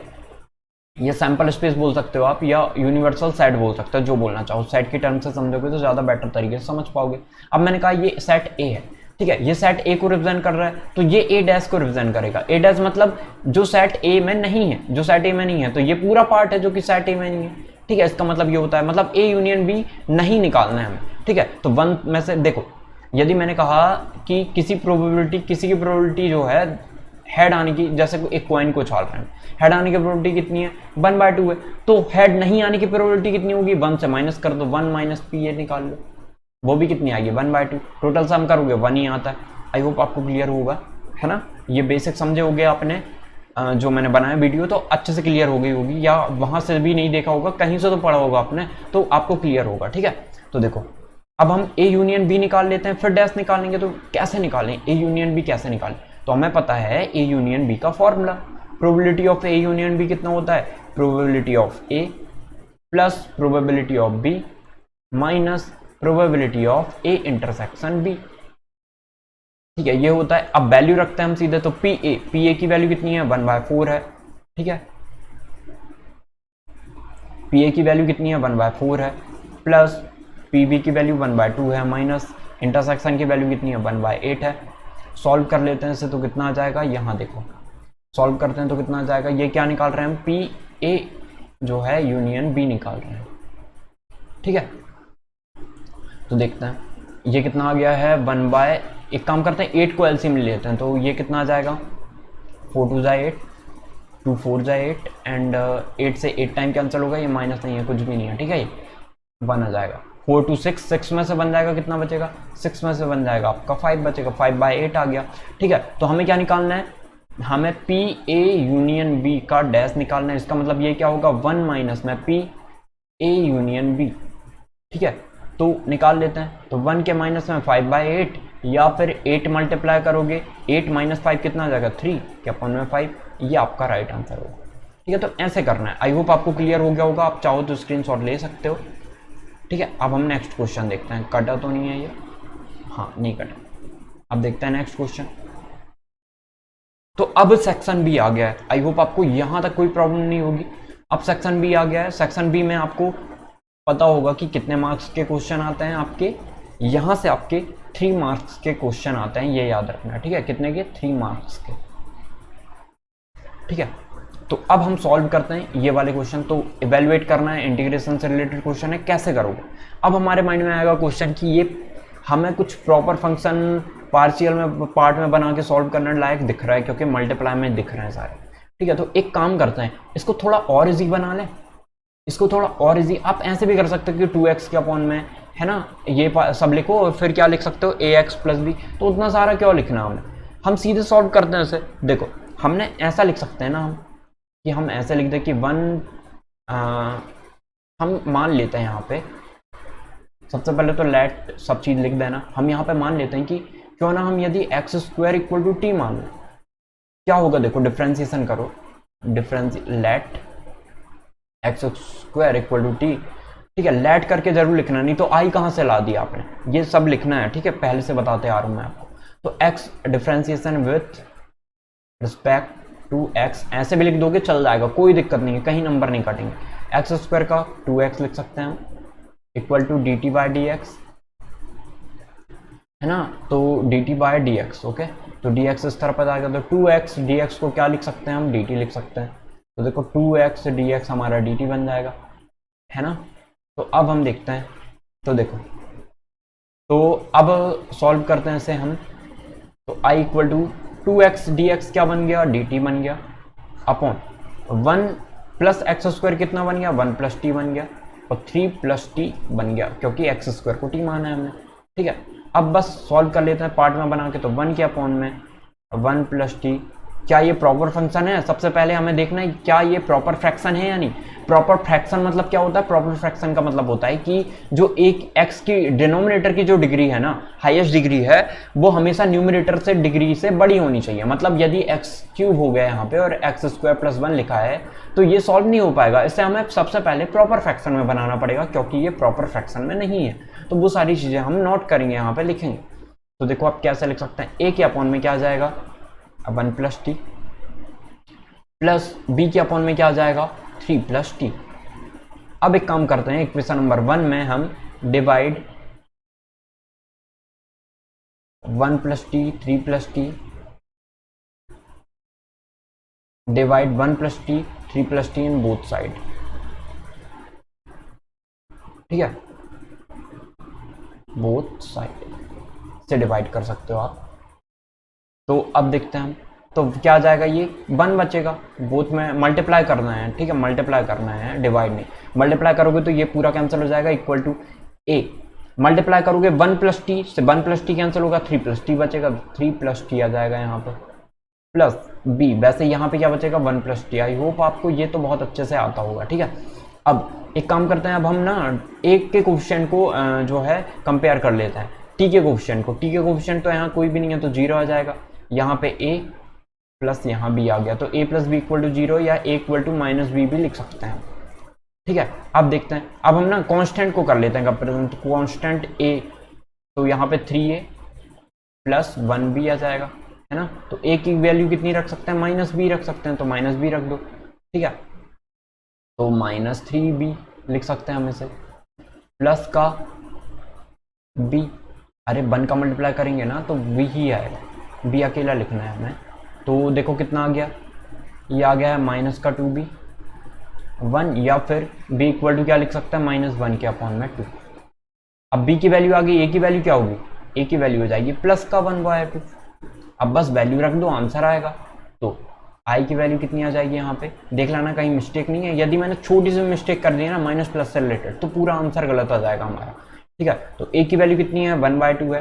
ये सैंपल स्पेस बोल सकते हो आप, या यूनिवर्सल सेट बोल सकते हो, जो बोलना चाहो। सेट की टर्म से समझोगे तो ज़्यादा बेटर तरीके से समझ पाओगे। अब मैंने कहा ये सेट ए है, ठीक है, ये सेट ए को रिप्रेजेंट कर रहा है, तो ये ए डैश को रिप्रेजेंट करेगा। ए डैश मतलब जो सेट ए में नहीं है, जो सेट ए में नहीं है, तो ये पूरा पार्ट है जो कि सेट ए में नहीं है, ठीक है। इसका मतलब ये होता है, मतलब ए यूनियन बी नहीं निकालना है हमें, ठीक है। तो 1 में से देखो, यदि मैंने कहा कि किसी की प्रोबेबिलिटी जो है हेड आने की, जैसे एक कॉइन को उछाल रहे हैं, हेड आने की प्रोबेबिलिटी कितनी है, 1/2 है, तो हेड नहीं आने की प्रोबेबिलिटी कितनी होगी, 1 से माइनस कर दो, 1 माइनस पी ए निकाल लो, वो भी कितनी आएगी, 1/2। टोटल सम करोगे 1 ही आता है। आई होप आपको क्लियर होगा, है ना। ये बेसिक समझे होगे आपने, जो मैंने बनाया वीडियो तो अच्छे से क्लियर हो गई होगी, या वहां से भी नहीं देखा होगा, कहीं से तो पढ़ा होगा आपने, तो आपको क्लियर होगा, ठीक है। तो देखो अब हम ए यूनियन बी निकाल लेते हैं, फिर डैश निकालेंगे। तो कैसे निकालें ए यूनियन बी, कैसे निकालें, तो हमें पता है ए यूनियन बी का formula. Probability of a union b कितना होता है, probability of a plus probability of b minus probability of a intersection b, ठीक है, ये होता है। अब वैल्यू रखते हैं हम सीधे, तो पी ए की वैल्यू कितनी है, 1/4 है, ठीक है। पी ए की वैल्यू कितनी है, 1/4 है, प्लस पी बी की वैल्यू 1/2 है, माइनस इंटरसेक्शन की वैल्यू कितनी है, 1/8 है। सॉल्व कर लेते हैं इसे, तो कितना आ जाएगा, यहाँ देखो सॉल्व करते हैं तो कितना आ जाएगा, ये क्या निकाल रहे हैं हम, पी ए जो है यूनियन बी निकाल रहे हैं, ठीक है। तो देखते हैं ये कितना आ गया है, एक काम करते हैं 8 को एलसीएम ले लेते हैं, तो ये कितना आ जाएगा, 4 2 8, 2 4 8 एंड 8 से 8 टाइम कैंसिल होगा, ये माइनस नहीं है, कुछ भी नहीं है, ठीक है। ये 1 आ जाएगा, 4 2 6, 6 में से बन जाएगा, कितना बचेगा, 6 में से बन जाएगा आपका 5 बचेगा, 5/8 आ गया, ठीक है। तो हमें क्या निकालना है, हमें पी ए यूनियन बी का डैश निकालना है। इसका मतलब ये क्या होगा, 1 माइनस में पी ए यूनियन बी, ठीक है। तो निकाल लेते हैं, तो 1 के माइनस में 5/8, या फिर 8 मल्टीप्लाई करोगे, 8 माइनस 5 कितना आ जाएगा, 3 के अपन में 5, ये आपका राइट आंसर होगा, ठीक है। तो ऐसे करना है। आई होप आपको क्लियर हो गया होगा, आप चाहो तो स्क्रीनशॉट ले सकते हो, ठीक है। अब हम नेक्स्ट क्वेश्चन देखते हैं, कटा तो नहीं है ये, हाँ नहीं कटा। अब देखते हैं नेक्स्ट क्वेश्चन। तो अब सेक्शन बी आ गया है, आई होप आपको यहां तक कोई प्रॉब्लम नहीं होगी। अब सेक्शन बी आ गया है, सेक्शन बी में आपको पता होगा कि कितने मार्क्स के क्वेश्चन आते हैं आपके, यहां से आपके 3 मार्क्स के क्वेश्चन आते हैं, ये याद रखना, ठीक है। कितने के, 3 मार्क्स के, ठीक है। तो अब हम सॉल्व करते हैं ये वाले क्वेश्चन। तो इवेल्युएट करना है, इंटीग्रेशन से रिलेटेड क्वेश्चन है, कैसे करोगे। अब हमारे माइंड में आएगा क्वेश्चन कि ये हमें कुछ प्रॉपर फंक्शन पार्शियल में, पार्ट में बना के सॉल्व करने लायक दिख रहा है, क्योंकि मल्टीप्लाई में दिख रहे हैं सारे, ठीक है। तो एक काम करते हैं, इसको थोड़ा और इजी बना लें, इसको थोड़ा और इजी। आप ऐसे भी कर सकते हो कि 2x के अपॉन में, है ना, ये सब लिखो और फिर क्या लिख सकते हो, ax प्लस बी। तो उतना सारा क्यों लिखना हमें, हम सीधे सॉल्व करते हैं इसे। देखो हमने ऐसा लिख सकते हैं ना हम, कि हम ऐसे लिख दें कि हम मान लेते हैं यहाँ पे, सबसे पहले तो लेट सब चीज़ लिख देना। हम यहाँ पे मान लेते हैं कि क्यों ना हम यदि x² = t मान लो, क्या होगा, देखो डिफ्रेंसिएशन करो, लेट x² = t, ठीक है। लेट करके जरूर लिखना, नहीं तो आई कहाँ से ला दिया आपने, ये सब लिखना है, ठीक है, पहले से बताते आ रहा हूँ मैं आपको। तो x differentiation with respect to x, ऐसे भी लिख दोगे चल जाएगा, कोई दिक्कत नहीं है, कहीं नंबर नहीं काटेंगे। x² का 2x लिख सकते हैं हम, इक्वल टू dt/dx, है ना। तो dt/dx, ओके। तो dx इस तरफ आ जाएगा, तो 2x dx को क्या लिख सकते हैं हम, dt लिख सकते हैं। तो देखो 2x dx हमारा dt बन जाएगा, है ना। तो अब हम देखते हैं, तो देखो, तो अब सॉल्व करते हैं इसे हम। तो i = 2x dx क्या बन गया, dt बन गया, अपॉन 1 + x² कितना बन गया, 1 + t बन गया, और 3 + t बन गया, क्योंकि x² को t माना है हमने, ठीक है। अब बस सॉल्व कर लेते हैं पार्ट में बना के। तो 1 के अपॉन में 1 + t क्या ये प्रॉपर फंक्शन है? सबसे पहले हमें देखना है क्या ये प्रॉपर फ्रैक्शन है या नहीं। प्रॉपर फ्रैक्शन मतलब क्या होता है? प्रॉपर फ्रैक्शन का मतलब होता है कि जो एक x की डिनोमिनेटर की जो डिग्री है ना, हाईएस्ट डिग्री है, वो हमेशा न्यूमरेटर से डिग्री से बड़ी होनी चाहिए। मतलब यदि एक्स क्यूब हो गया यहाँ पे और एक्स स्क्वायर प्लस 1 लिखा है तो ये सॉल्व नहीं हो पाएगा। इससे हमें सबसे पहले प्रॉपर फ्रैक्शन में बनाना पड़ेगा, क्योंकि ये प्रॉपर फ्रैक्शन में नहीं है। तो वो सारी चीजें हम नोट करेंगे, यहाँ पे लिखेंगे। तो देखो आप कैसे लिख सकते हैं, ए के अपॉन में क्या आ जाएगा 1 प्लस टी, प्लस बी के अपॉन में क्या आ जाएगा 3 प्लस टी। अब एक काम करते हैं, इक्वेशन नंबर 1 में हम divide 1 plus T 3 plus T divide 1 plus T 3 plus T in both side. ठीक है, बोथ साइड से डिवाइड कर सकते हो आप। तो अब देखते हैं हम, तो क्या आ जाएगा, ये 1 बचेगा, बोथ में मल्टीप्लाई करना है। ठीक है, मल्टीप्लाई करना है, डिवाइड नहीं। मल्टीप्लाई करोगे तो ये पूरा कैंसिल हो जाएगा, इक्वल टू ए। मल्टीप्लाई करोगे 1 प्लस टी से 1 प्लस टी कैंसिल होगा, 3 प्लस टी बचेगा, 3 प्लस टी आ जाएगा यहाँ पे, प्लस बी। वैसे यहाँ पे क्या बचेगा 1 प्लस टी। आई होप आपको ये तो बहुत अच्छे से आता होगा। ठीक है, अब एक काम करते हैं, अब हम ना एक के कोफिशिएंट को जो है कंपेयर कर लेते हैं टी के कोफिशिएंट को। टी के कोफिशिएंट तो यहाँ कोई भी नहीं है तो 0 आ जाएगा, यहाँ पे ए प्लस यहाँ बी आ गया, तो ए प्लस बी इक्वल टू 0 या ए इक्वल टू माइनस बी भी लिख सकते हैं। ठीक है, अब देखते हैं, अब हम ना कांस्टेंट को कर लेते हैं कंपेरिजन। तो कांस्टेंट ए, तो यहाँ पे 3a प्लस 1b आ जाएगा, है ना। तो a की वैल्यू कितनी रख सकते हैं, माइनस बी रख सकते हैं, तो माइनस बी रख दो। ठीक है, तो माइनस 3b लिख सकते हैं हम इसे, प्लस का b, अरे 1 का मल्टीप्लाई करेंगे ना तो b ही आएगा, b अकेला लिखना है हमें। तो देखो कितना आ गया, ये आ गया है माइनस का 2b 1, या फिर b इक्वल टू क्या लिख सकते हैं -1 के अपॉन में 2। अब b की वैल्यू आ गई, a की वैल्यू क्या होगी, a की वैल्यू हो जाएगी प्लस का 1/2। अब बस वैल्यू रख दो, आंसर आएगा। तो i की वैल्यू कितनी आ जाएगी, यहाँ पे देख लेना कहीं मिस्टेक नहीं है। यदि मैंने छोटी सी मिस्टेक कर दी है ना माइनस प्लस से रिलेटेड, तो पूरा आंसर गलत आ जाएगा हमारा। ठीक है, तो a की वैल्यू कितनी है 1/2 है,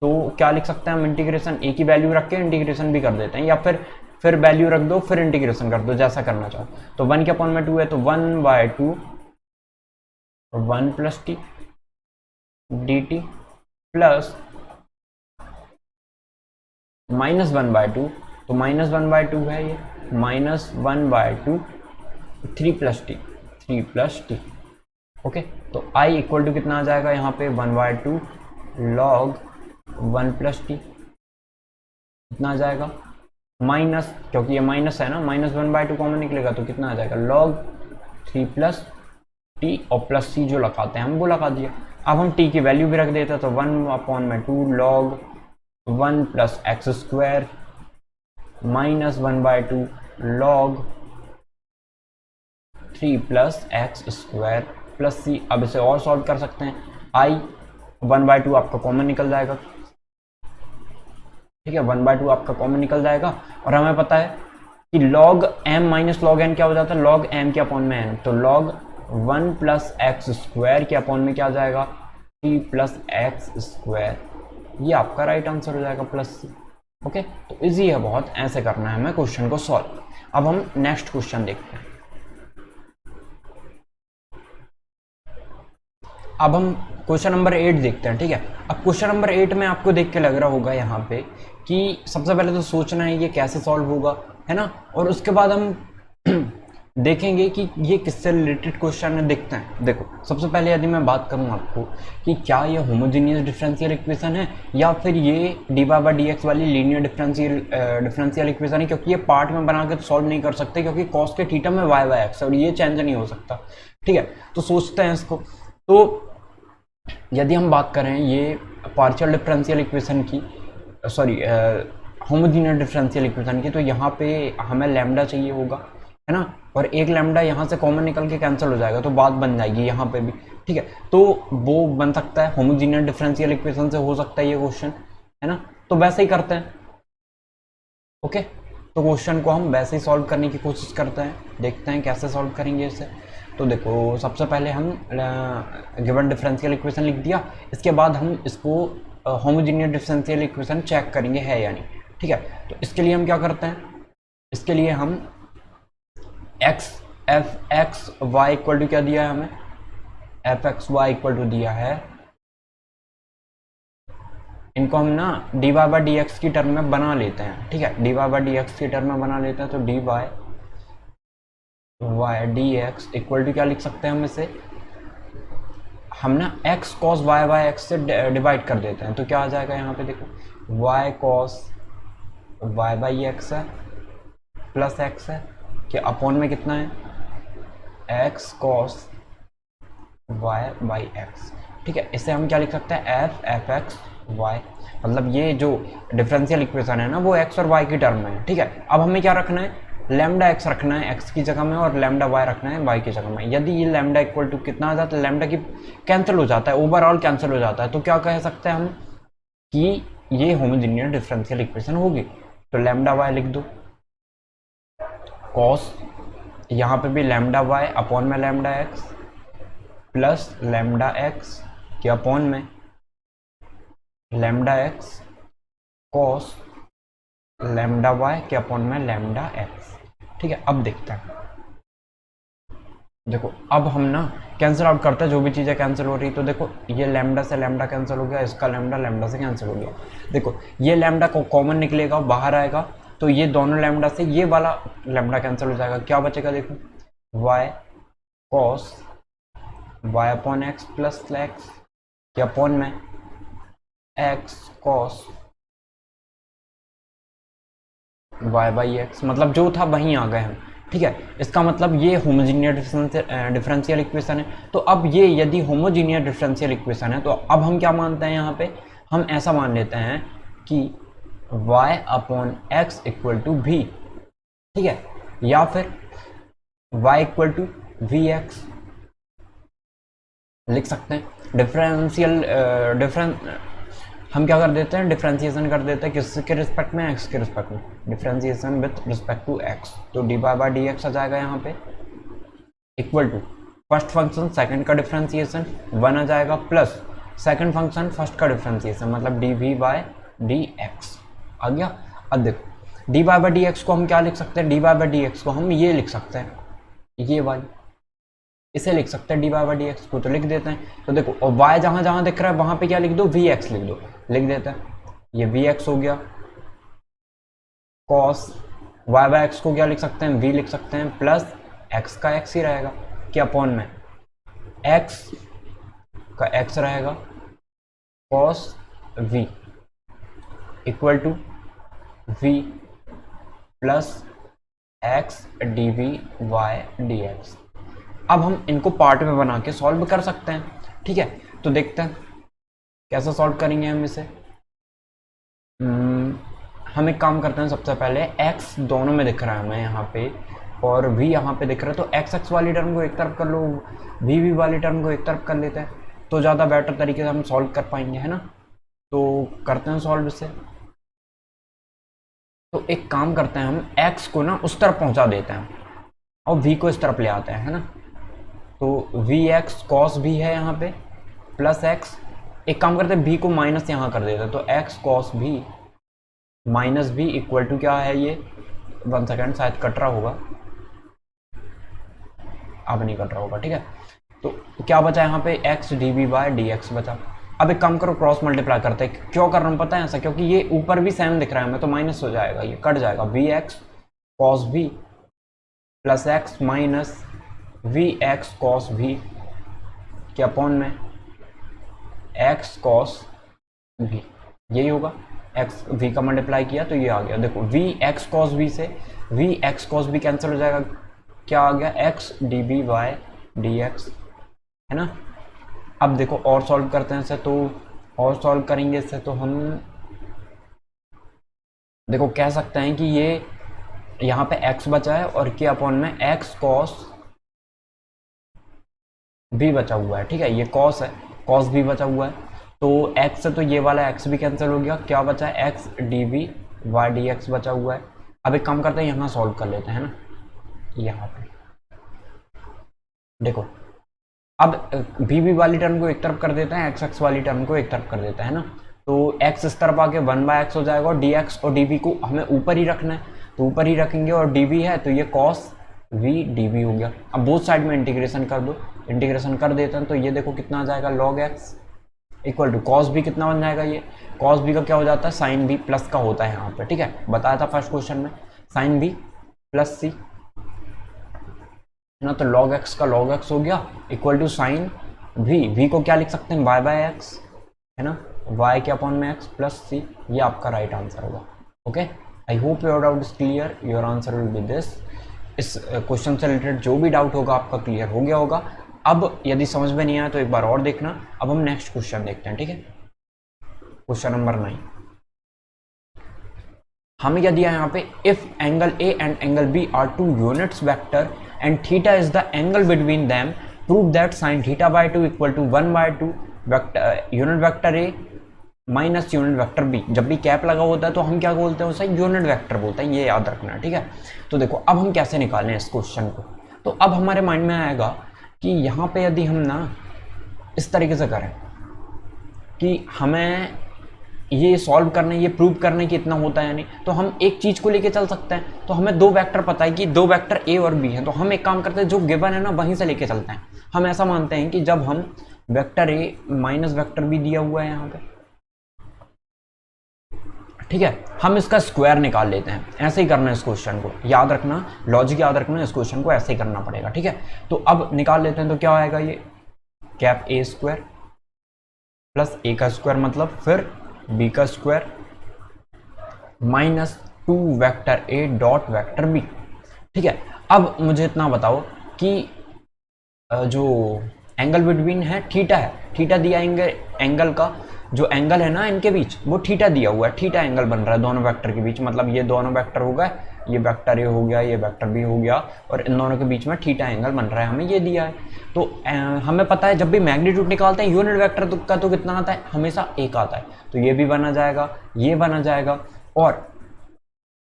तो क्या लिख सकते हैं हम, इंटीग्रेशन a की वैल्यू रख के इंटीग्रेशन भी कर देते हैं, या फिर वैल्यू रख दो फिर इंटीग्रेशन कर दो, जैसा करना चाहो। तो 1 के अपॉन में 2 है, तो 1/2 1 plus T D T plus -1/2, तो -1/2 है ये, -1/2 3 प्लस टी। ओके, तो i इक्वल टू कितना आ जाएगा यहाँ पे 1/2 log 1 प्लस टी, कितना आ जाएगा माइनस, क्योंकि ये माइनस है ना, -1/2 कॉमन निकलेगा तो कितना आ जाएगा log 3 प्लस टी, और प्लस सी जो लगाते हैं हम वो लगा दिया। अब हम t की वैल्यू भी रख देते हैं, तो 1/2 log 1 plus x square -1/2 log 3 plus x square plus c. अब इसे और सॉल्व कर सकते हैं, i 1/2 आपका कॉमन निकल जाएगा। ठीक है, 1/2 आपका कॉमन निकल जाएगा, और हमें पता है कि log m minus log n क्या हो जाता है, log m के अपॉन में n, तो log 1 प्लस एक्स स्क्वायर के अपॉन में क्या आ जाएगा 3 प्लस एक्स स्क्वायर। ये आपका राइट आंसर हो जाएगा, प्लस सी। ओके, तो इजी है बहुत, ऐसे करना है हमें क्वेश्चन को सॉल्व। अब हम नेक्स्ट क्वेश्चन देखते हैं। अब हम क्वेश्चन नंबर 8 देखते हैं। ठीक है, अब क्वेश्चन नंबर 8 में आपको देख के लग रहा होगा यहाँ पे कि सबसे पहले तो सोचना है ये कैसे सॉल्व होगा, है ना, और उसके बाद हम देखेंगे कि ये किससे रिलेटेड क्वेश्चन है। देखते हैं, देखो सबसे पहले यदि मैं बात करूँ आपको कि क्या ये होमोजेनियस डिफरेंशियल इक्वेशन है या फिर ये dy/dx वाली लीनियर डिफरेंशियल इक्वेशन है, क्योंकि ये पार्ट में बना के तो सॉल्व नहीं कर सकते, क्योंकि कॉस के थीटा में y/x और ये चेंज नहीं हो सकता। ठीक है, तो सोचते हैं इसको। तो यदि हम बात करें ये पार्शियल डिफरेंशियल इक्वेशन की, सॉरी होमोजेनियस डिफरेंशियल इक्वेशन की, तो यहाँ पे हमें लैम्डा चाहिए होगा, है ना, और एक लैम्डा यहाँ से कॉमन निकल के कैंसिल हो जाएगा, तो बात बन जाएगी यहाँ पे भी। ठीक है, तो वो बन सकता है होमोजेनियस डिफरेंशियल इक्वेशन से हो सकता है ये क्वेश्चन, है ना, तो वैसे ही करते हैं। ओके, तो क्वेश्चन को हम वैसे ही सॉल्व करने की कोशिश करते हैं, देखते हैं कैसे सॉल्व करेंगे इसे। तो देखो सबसे पहले हम गिवन डिफरेंशियल इक्वेशन लिख दिया, इसके बाद हम इसको होमोजेनियस डिफरेंशियल इक्वेशन चेक करेंगे है या नहीं। ठीक है, तो इसके लिए हम क्या करते हैं, इसके लिए हम x f x y equal to क्या दिया है हमें, f x y equal to दिया है, इनको हम ना d y by d x की टर्म में बना लेते हैं, ठीक है, d y by d x की टर्म में बना लेते हैं। तो d y y d x equal to क्या लिख सकते हैं हम इसे, हम ना x cos y by x से डिवाइड कर देते हैं। तो क्या आ जाएगा यहाँ पे देखो, y cos y by x है प्लस एक्स है कि अपॉन में कितना है x cos y by x, ठीक है। इसे हम क्या लिख सकते हैं, एफ एक्स वाई, मतलब ये जो डिफरेंशियल इक्वेशन है ना वो एक्स और वाई की टर्म में है, ठीक है। अब हमें क्या रखना है, लैम्डा एक्स रखना है एक्स की जगह में और लैम्डा वाई रखना है वाई की जगह में। यदि ये लैम्डा इक्वल टू कितना आ जाता है, लैम्डा की कैंसिल हो जाता है, ओवरऑल कैंसिल हो जाता है, तो क्या कह सकते हैं हम कि ये होमोजेनियस डिफरेंशियल इक्वेशन होगी। तो लैम्डा वाई लिख दो, कॉस यहाँ पे भी लैम्डा वाई अपॉन में lambda x plus lambda x के अपॉन में lambda x cos lambda y के अपॉन में लैम्डा एक्स, ठीक है। अब देखते हैं, देखो अब हम ना कैंसिल आउट करते हैं जो भी चीज़ें कैंसिल हो रही, तो देखो ये लैम्डा से लैम्डा कैंसिल हो गया, इसका लैम्डा लैम्डा से कैंसिल हो गया। देखो ये लैम्डा को कॉमन निकलेगा बाहर आएगा, तो ये दोनों लैम्डा से ये वाला लैम्डा कैंसिल हो जाएगा। क्या बचेगा देखो, y cos y upon x plus x के अपॉन में x cos y by x, मतलब जो था वहीं आ गए हम, ठीक है। इसका मतलब ये होमोजीनियस डिफरेंशियल इक्वेशन है। तो अब ये यदि होमोजीनियस डिफरेंशियल इक्वेशन है तो अब हम क्या मानते हैं यहाँ पे, हम ऐसा मान लेते हैं कि y upon x equal to v, ठीक है, या फिर y equal to v x लिख सकते हैं। डिफरेंशियल हम क्या कर देते हैं, डिफरेंशिएशन कर देते हैं किसके रिस्पेक्ट में, एक्स के रिस्पेक्ट में, differentiation with respect to x. तो d y by d x आ जाएगा यहाँ पे equal to first function second का डिफरेंशिएशन 1 आ जाएगा प्लस सेकंड फंक्शन फर्स्ट का डिफरेंशिएशन, मतलब d v by d x आ गया। अब देखो d y by d x को हम क्या लिख सकते हैं, d y by d x को हम ये लिख सकते हैं, ये वाली इसे लिख सकते हैं d y by d x को, तो लिख देते हैं। तो देखो और y जहां जहां दिख रहा है वहां पे क्या लिख दो, वी एक्स लिख दो, लिख देते हैं। ये वी एक्स हो गया, कॉस वाई बाई एक्स को क्या लिख सकते हैं, वी लिख सकते हैं, प्लस एक्स का एक्स ही रहेगा कि अपॉन में एक्स का एक्स रहेगा cos v equal to v plus x d v y d x. अब हम इनको पार्ट में बना के सॉल्व कर सकते हैं, ठीक है। तो देखते हैं कैसे सॉल्व करेंगे हम इसे। हम एक काम करते हैं, सबसे पहले x दोनों में दिख रहा है हमें यहाँ पे और v यहाँ पे दिख रहा है, तो x x वाली टर्म को एक तरफ कर लो, v v वाली टर्म को एक तरफ कर लेते हैं, तो ज़्यादा बेटर तरीके से हम सॉल्व कर पाएंगे, है ना। तो करते हैं सॉल्व इसे। तो एक काम करते हैं, हम x को ना उस तरफ पहुँचा देते हैं और v को इस तरफ ले आते हैं, है ना। तो वी एक्स कॉस भी है यहाँ पे प्लस एक्स, एक काम करते हैं v को माइनस यहाँ कर देते हैं, तो x कॉस भी माइनस भी इक्वल टू क्या है, ये 1 सेकेंड शायद कट रहा होगा, अब नहीं कट रहा होगा, ठीक है। तो क्या बचा यहाँ पे x d v by d x बचा। अब एक काम करो क्रॉस मल्टीप्लाई करते हैं, क्यों कर रहा हूँ पता है ऐसा, क्योंकि ये ऊपर भी सेम दिख रहा है हमें, तो माइनस हो जाएगा, ये कट जाएगा, v x cos v plus x minus v x cos v के अपॉन में एक्स कॉस भी, यही होगा। एक्स वी का मल्टीप्लाई किया तो ये आ गया, देखो वी एक्स कॉस भी से v x cos v cancel हो जाएगा, क्या आ गया x d b y d x, है ना। अब देखो और सॉल्व करते हैं इसे, तो और सॉल्व करेंगे इससे तो हम देखो कह सकते हैं कि ये यहाँ पे x बचा है और के अपॉन में x कॉस भी बचा हुआ है, ठीक है, ये कॉस है, कॉस भी बचा हुआ है, तो x से तो ये वाला x भी कैंसिल हो गया, क्या बचा है x d v y d x बचा हुआ है। अब एक काम करते हैं, यहाँ सॉल्व कर लेते हैं ना, यहाँ पे देखो अब वी वी वाली टर्म को एक तरफ कर देते हैं, एक्स एक्स वाली टर्म को एक तरफ कर देते हैं ना, तो x इस तरफ आके 1/x हो जाएगा और dx और dv को हमें ऊपर ही रखना है, तो ऊपर ही रखेंगे, और dv है तो ये cos v dv हो गया। अब बोथ साइड में इंटीग्रेशन कर दो, इंटीग्रेशन कर देते हैं तो ये देखो कितना आ जाएगा log x equal to cos b, कितना बन जाएगा ये कॉस बी का क्या हो जाता है साइन बी प्लस का होता है यहाँ पे, ठीक है, बताया था फर्स्ट क्वेश्चन में, साइन बी प्लस सी ना, तो log x का log x हो गया इक्वल टू साइन v को क्या लिख सकते हैं y बाय एक्स है ना, y के अपॉन में x प्लस सी, ये आपका राइट आंसर होगा। Okay, I hope your doubt is clear, your answer will be this. इस क्वेश्चन से रिलेटेड जो भी डाउट होगा आपका क्लियर हो गया होगा। अब यदि समझ में नहीं आया तो एक बार और देखना। अब हम नेक्स्ट क्वेश्चन देखते हैं, ठीक है, क्वेश्चन नंबर 9। हमें क्या दिया है यहाँ पे, if angle a and angle b are two units vector and theta is the angle between them, prove that sine theta by 2 equal to 1/2 vector unit vector a minus unit vector b. जब भी कैप लगा होता है तो हम क्या बोलते हैं उसे, यूनिट वेक्टर बोलते हैं, ये याद रखना, ठीक है। तो देखो अब हम कैसे निकालें इस क्वेश्चन को, तो अब हमारे माइंड में आएगा कि यहाँ पे यदि हम ना इस तरीके से करें कि हमें ये सॉल्व करने, ये प्रूव करने कि इतना होता है नहीं, तो हम एक चीज़ को लेके चल सकते हैं। तो हमें दो वेक्टर पता है कि दो वेक्टर ए और बी हैं, तो हम एक काम करते हैं जो गिवन है ना वहीं से लेके चलते हैं। हम ऐसा मानते हैं कि जब हम vector a minus vector b दिया हुआ है यहाँ पे, ठीक है, हम इसका स्क्वायर निकाल लेते हैं। ऐसे ही करना है इस क्वेश्चन को, याद रखना, लॉजिक याद रखना, इस क्वेश्चन को ऐसे ही करना पड़ेगा, ठीक है। तो अब निकाल लेते हैं, तो क्या आएगा, ये cap a square plus a का स्क्वायर मतलब फिर बी का square minus 2 vector a dot vector b, ठीक है। अब मुझे इतना बताओ कि जो एंगल बिटवीन है थीटा है, थीटा दिया एंगल का जो एंगल है ना इनके बीच वो थीटा दिया हुआ है, थीटा एंगल बन रहा है दोनों वेक्टर के बीच, मतलब ये दोनों वेक्टर हो गए, ये वेक्टर ए हो गया, ये वेक्टर बी हो गया, और इन दोनों के बीच में थीटा एंगल बन रहा है, हमें ये दिया है। तो हमें पता है जब भी मैग्नीट्यूड निकालते हैं यूनिट वेक्टर का तो कितना आता है, हमेशा एक आता है, तो ये भी बना जाएगा, ये बना जाएगा। और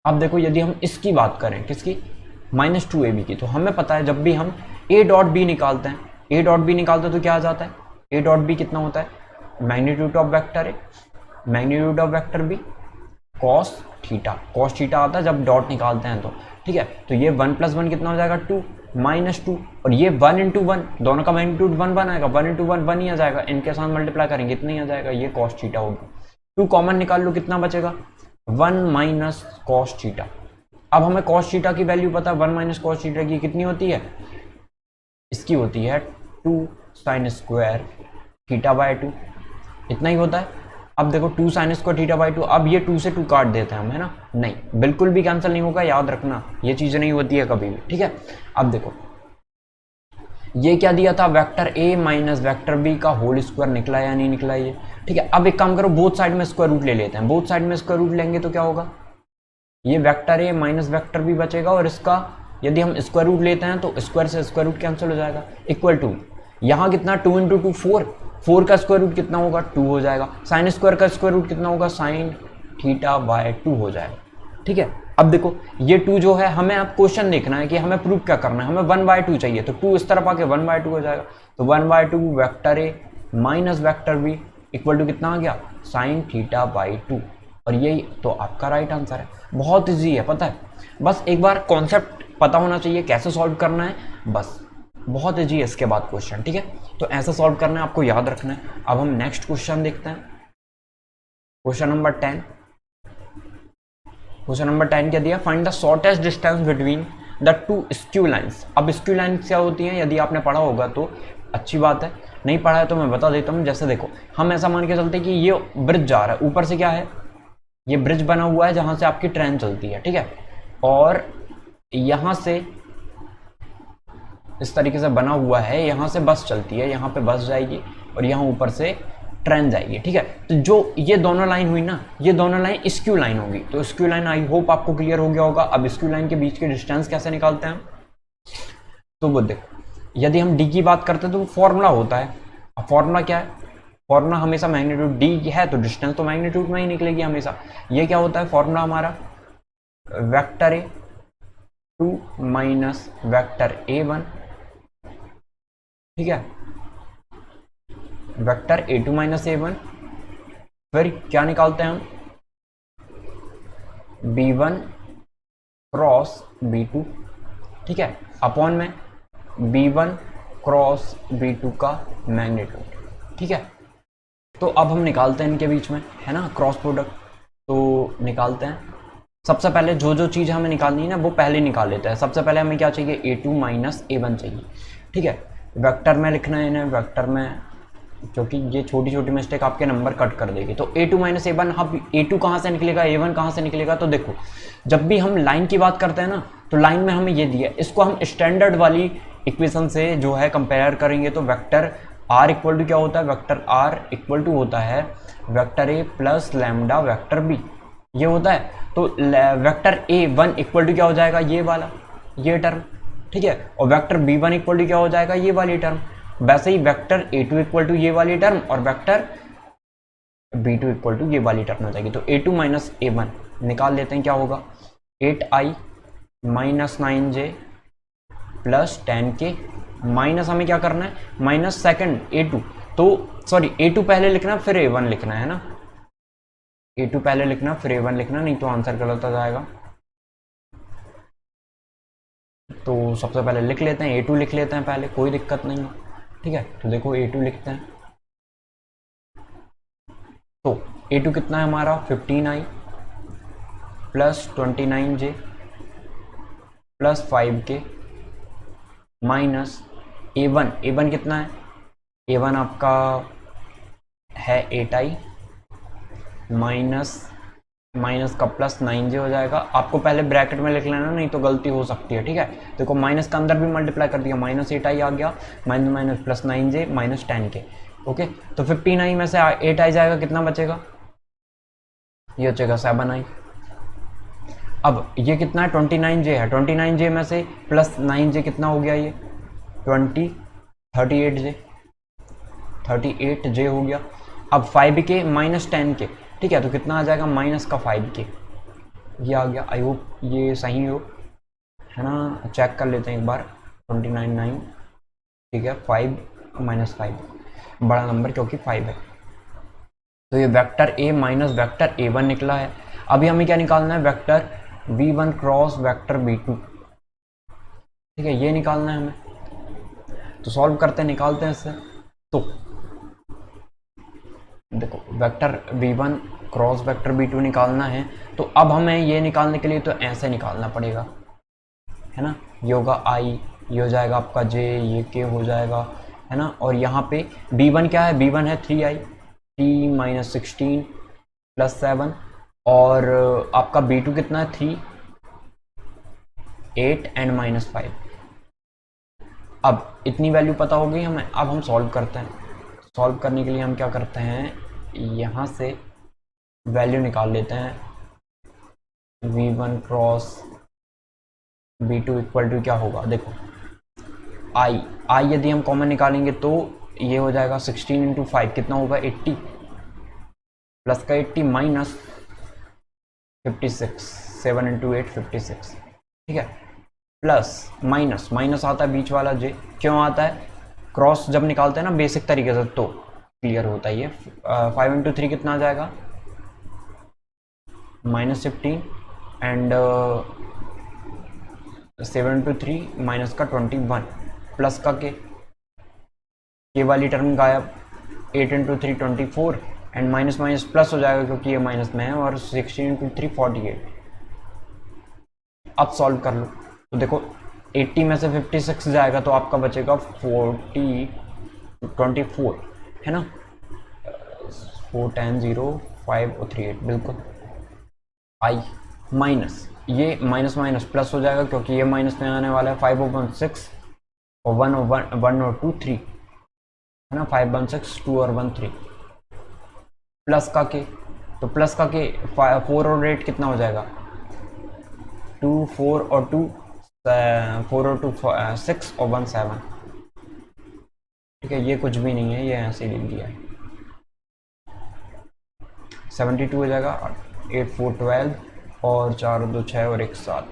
अब देखो यदि हम इसकी बात करें, किसकी, -2ab की, तो हमें पता है जब भी हम a डॉट बी निकालते हैं, a डॉट बी निकालते हैं तो क्या आ जाता है, a डॉट बी कितना होता है, magnitude of vector a magnitude of vector b cos theta आता है जब डॉट निकालते हैं तो, ठीक है। तो ये 1 + 1 कितना हो जाएगा 2 -2, और ये 1 × 1 दोनों का मैग्नीट्यूड 1 1 आएगा, 1 × 1 1 ही आ जाएगा, इनके साथ मल्टीप्लाई करेंगे इतना ही आ जाएगा, ये कॉस थीटा होगी। 2 कॉमन निकाल लो, कितना बचेगा 1 - कॉस थीटा। अब हमें कॉस थीटा की वैल्यू पता है, 1 - कॉस थीटा की कितनी होती है, इसकी होती है 2 sin स्क्वायर थीटा बाय 2, इतना ही होता है। अब देखो 2 sin स्क्वायर थीटा बाय 2, अब ये 2 से 2 काट देते हैं हम, है ना, नहीं बिल्कुल भी कैंसिल नहीं होगा, याद रखना ये चीज़ नहीं होती है कभी भी, ठीक है। अब देखो ये क्या दिया था, vector a minus vector b का होल स्क्वायर, निकला या नहीं निकला ये, ठीक है। अब एक काम करो, बोथ साइड में स्क्वायर रूट ले लेते हैं, बोथ साइड में स्क्वायर रूट लेंगे तो क्या होगा, ये vector a minus vector b बचेगा, और इसका यदि हम स्क्वायर रूट लेते हैं तो स्क्वायर से स्क्वायर रूट कैंसिल हो जाएगा, इक्वल टू यहाँ कितना 2 × 2 4 का स्क्वायर रूट कितना होगा 2 हो जाएगा, साइन स्क्वायर का स्क्वायर रूट कितना होगा साइन थीटा बाय 2 हो जाएगा, ठीक है। अब देखो ये 2 जो है, हमें अब क्वेश्चन देखना है कि हमें प्रूफ क्या करना है, हमें 1/2 चाहिए, तो 2 इस तरफ आके 1/2 हो जाएगा, तो 1/2 vector a minus vector b equal to कितना आ गया साइन थीटा बाई 2, और यही तो आपका राइट आंसर है। बहुत ईजी है, पता है, बस एक बार कॉन्सेप्ट पता होना चाहिए कैसे सॉल्व करना है, बस बहुत ईजी है इसके बाद क्वेश्चन, ठीक है। तो ऐसा सॉल्व करना है, आपको याद रखना है। अब हम नेक्स्ट क्वेश्चन देखते हैं, क्वेश्चन नंबर 10। क्वेश्चन नंबर 10 क्या दिया, find the shortest distance between the 2 skew lines. अब स्क्यू लाइंस क्या होती हैं, यदि आपने पढ़ा होगा तो अच्छी बात है, नहीं पढ़ा है तो मैं बता देता हूँ। जैसे देखो हम ऐसा मान के चलते हैं कि ये ब्रिज जा रहा है, ऊपर से क्या है, ये ब्रिज बना हुआ है जहां से आपकी ट्रेन चलती है, ठीक है, और यहां से इस तरीके से बना हुआ है, यहां से बस चलती है, यहां पे बस जाएगी और यहां ऊपर से ट्रेन जाएगी, ठीक है। तो जो ये दोनों लाइन हुई ना, ये दोनों लाइन स्क्यू लाइन होगी, तो स्क्यू लाइन आई होप आपको क्लियर हो गया होगा। अब स्क्यू लाइन के बीच के डिस्टेंस कैसे निकालते हैं, तो वो देखो यदि हम डी की बात करते हैं तो फॉर्मूला होता है। अब फॉर्मूला क्या है, फॉर्मूला हमेशा मैग्नीट्यूड डी है तो डिस्टेंस तो मैग्नीट्यूड में ही निकलेगी हमेशा। ये क्या होता है फॉर्मूला हमारा, vector A 2 minus vector A1, ठीक है, वेक्टर A2 माइनस A1, फिर क्या निकालते हैं हम B1 क्रॉस B2, ठीक है, अपॉन में B1 क्रॉस B2 का मैग्नीट्यूड, ठीक है। तो अब हम निकालते हैं इनके बीच में, है ना, क्रॉस प्रोडक्ट। तो निकालते हैं। सबसे पहले जो जो चीज़ हमें निकालनी है ना वो पहले निकाल लेते हैं। सबसे पहले हमें क्या चाहिए, A2 माइनस A1 चाहिए, ठीक है। वेक्टर में लिखना है इन्हें, वेक्टर में, क्योंकि ये छोटी छोटी मिस्टेक आपके नंबर कट कर देगी। तो A2 माइनस A1, अब A2 कहाँ से निकलेगा, A1 कहाँ से निकलेगा। तो देखो, जब भी हम लाइन की बात करते हैं ना, तो लाइन में हमें ये दिया, इसको हम स्टैंडर्ड वाली इक्वेशन से जो है कंपेयर करेंगे। तो वेक्टर R इक्वल टू क्या होता है, वेक्टर R इक्वल टू होता है vector A plus lambda vector B, ये होता है। तो वेक्टर A1 इक्वल टू क्या हो जाएगा, ये वाला, ये टर्म, ठीक है। और वेक्टर B1 इक्वल टू क्या हो जाएगा, ये वाली टर्म। वैसे ही वेक्टर A2 इक्वल टू ये वाली टर्म और वेक्टर B2 इक्वल टू ये वाली टर्म हो जाएगी। तो A2 माइनस A1 निकाल लेते हैं, क्या होगा, 8i minus 9j plus 10k, minus हमें क्या करना है, माइनस सेकंड A2, तो सॉरी A2 पहले लिखना फिर A1 लिखना है ना, A2 पहले लिखना फिर A1 लिखना, नहीं तो आंसर गलत आ जाएगा। तो सबसे पहले लिख लेते हैं, A2 लिख लेते हैं पहले, कोई दिक्कत नहीं है, ठीक है। तो देखो A2 लिखते हैं, तो A2 कितना है हमारा, 15i plus 29j plus 5k minus A1 कितना है, A1 आपका है 8i माइनस का प्लस 9j हो जाएगा। आपको पहले ब्रैकेट में लिख लेना, नहीं तो गलती हो सकती है, ठीक है। देखो माइनस का अंदर भी मल्टीप्लाई कर दिया, माइनस 8i आ गया, minus minus plus 9j minus 10k, okay. तो 15i में से 8i जाएगा, कितना बचेगा, ये बचेगा 7i। अब ये कितना है, 29j है, 29j में से प्लस 9j कितना हो गया, ये 38j हो गया। अब 5k माइनस 10k, ठीक है, तो कितना आ जाएगा, माइनस का 5k, ये आ गया। आई होप ये सही हो, है ना, चेक कर लेते हैं एक बार। 29 ठीक है, 5 माइनस 5 बड़ा नंबर क्योंकि 5 है। तो ये vector A minus vector A1 निकला है। अभी हमें क्या निकालना है, vector V1 cross vector V2, ठीक है, ये निकालना है हमें। तो सॉल्व करते हैं, निकालते हैं इससे। तो देखो vector V1 cross vector V2 निकालना है, तो अब हमें ये निकालने के लिए तो ऐसे निकालना पड़ेगा, है ना। ये होगा I, ये हो जाएगा आपका J, ये K हो जाएगा, है ना। और यहाँ पे B1 क्या है, B1 है 3i, 3 माइनस 16 प्लस 7, और आपका B2 कितना है, 3, 8 एंड माइनस 5। अब इतनी वैल्यू पता हो गई हमें, अब हम सॉल्व करते हैं। सॉल्व करने के लिए हम क्या करते हैं, यहाँ से वैल्यू निकाल लेते हैं। V1 cross B2 equal to क्या होगा, देखो I यदि हम कॉमन निकालेंगे तो ये हो जाएगा 16 इंटू 5 कितना होगा, 80 प्लस का 80 माइनस 56, 7 इंटू 8 56, ठीक है, प्लस माइनस आता है बीच वाला J, क्यों आता है, क्रॉस जब निकालते हैं ना बेसिक तरीके से तो क्लियर होता है ये। 5 इंटू 3 कितना आ जाएगा, माइनस 15 एंड 7 इंटू 3 माइनस का 21 प्लस का के वाली टर्म गायब, 8 into 3 24 and minus minus plus हो जाएगा क्योंकि ये माइनस में है, और 16 इंटू 3 48। अब सॉल्व कर लो, तो देखो 80 में से 56 जाएगा तो आपका बचेगा 24, है ना, 4 10 0 5 और 3 8 बिल्कुल। I माइनस ये माइनस माइनस प्लस हो जाएगा क्योंकि ये माइनस में आने वाला है, 5 और 1 6 और 1 और 2 3, है ना, 5 1 6 2 और 1 3 प्लस का के, तो प्लस का के 4 और 8 कितना हो जाएगा, 2 4 और 2 4 और 2 6 और 1 7, ठीक है, ये कुछ भी नहीं है, ये ऐसे ही लिख दिया है। 72 हो जाएगा, 8 4 12 और 4 2 6 और 1 7,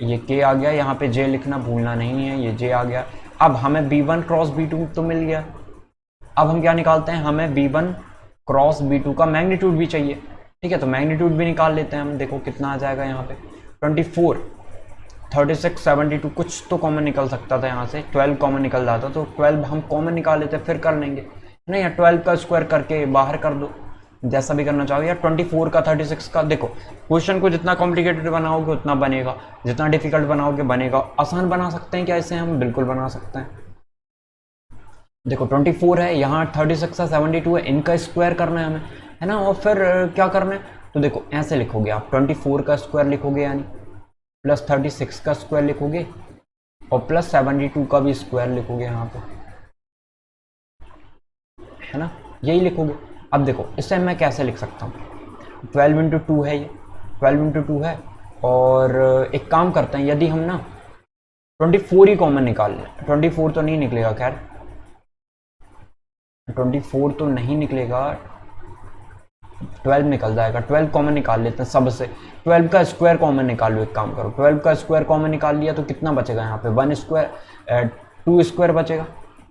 ये K आ गया, यहाँ पे J लिखना भूलना नहीं है, ये J आ गया। अब हमें B1 क्रॉस B2 तो मिल गया, अब हम क्या निकालते हैं, हमें B1 क्रॉस B2 का मैग्नीट्यूड भी चाहिए, ठीक है, तो मैग्नीट्यूड भी निकाल लेते हैं हम। देखो कितना आ जाएगा यहाँ पे, 24, 36, 72 कुछ तो कॉमन निकल सकता था यहाँ से, 12 कॉमन निकल जाता तो 12 हम कॉमन निकाल लेते फिर कर लेंगे, नहीं या 12 का स्क्वायर करके बाहर कर दो, जैसा भी करना चाहो। या 24 का 36 का, देखो क्वेश्चन को जितना कॉम्प्लिकेटेड बनाओगे उतना बनेगा, जितना डिफिकल्ट बनाओगे बनेगा। आसान बना सकते हैं क्या इसे हम? बिल्कुल बना सकते हैं। देखो 24 है, यहाँ 36 है, 72 है, इनका स्क्वायर करना है हमें, है ना। और फिर क्या करना है, तो देखो ऐसे लिखोगे आप, 24 का स्क्वायर लिखोगे यानी प्लस 36 का स्क्वायर लिखोगे और प्लस 72 का भी स्क्वायर लिखोगे यहाँ पे, है ना, यही लिखोगे। अब देखो इससे मैं कैसे लिख सकता हूँ, 12 इंटू 2 है ये, 12 इंटू 2 है। और एक काम करते हैं, यदि हम ना 24 ही कॉमन निकाल लें, 24 तो नहीं निकलेगा, खैर 24 तो नहीं निकलेगा, 12 निकल जाएगा, 12 कॉमन निकाल लेते हैं सबसे। 12 का स्क्वायर कॉमन निकालो, एक काम करो, 12 का स्क्वायर कॉमन निकाल लिया तो कितना बचेगा यहाँ पे, 1 स्क्वायर, 2 स्क्वायर बचेगा,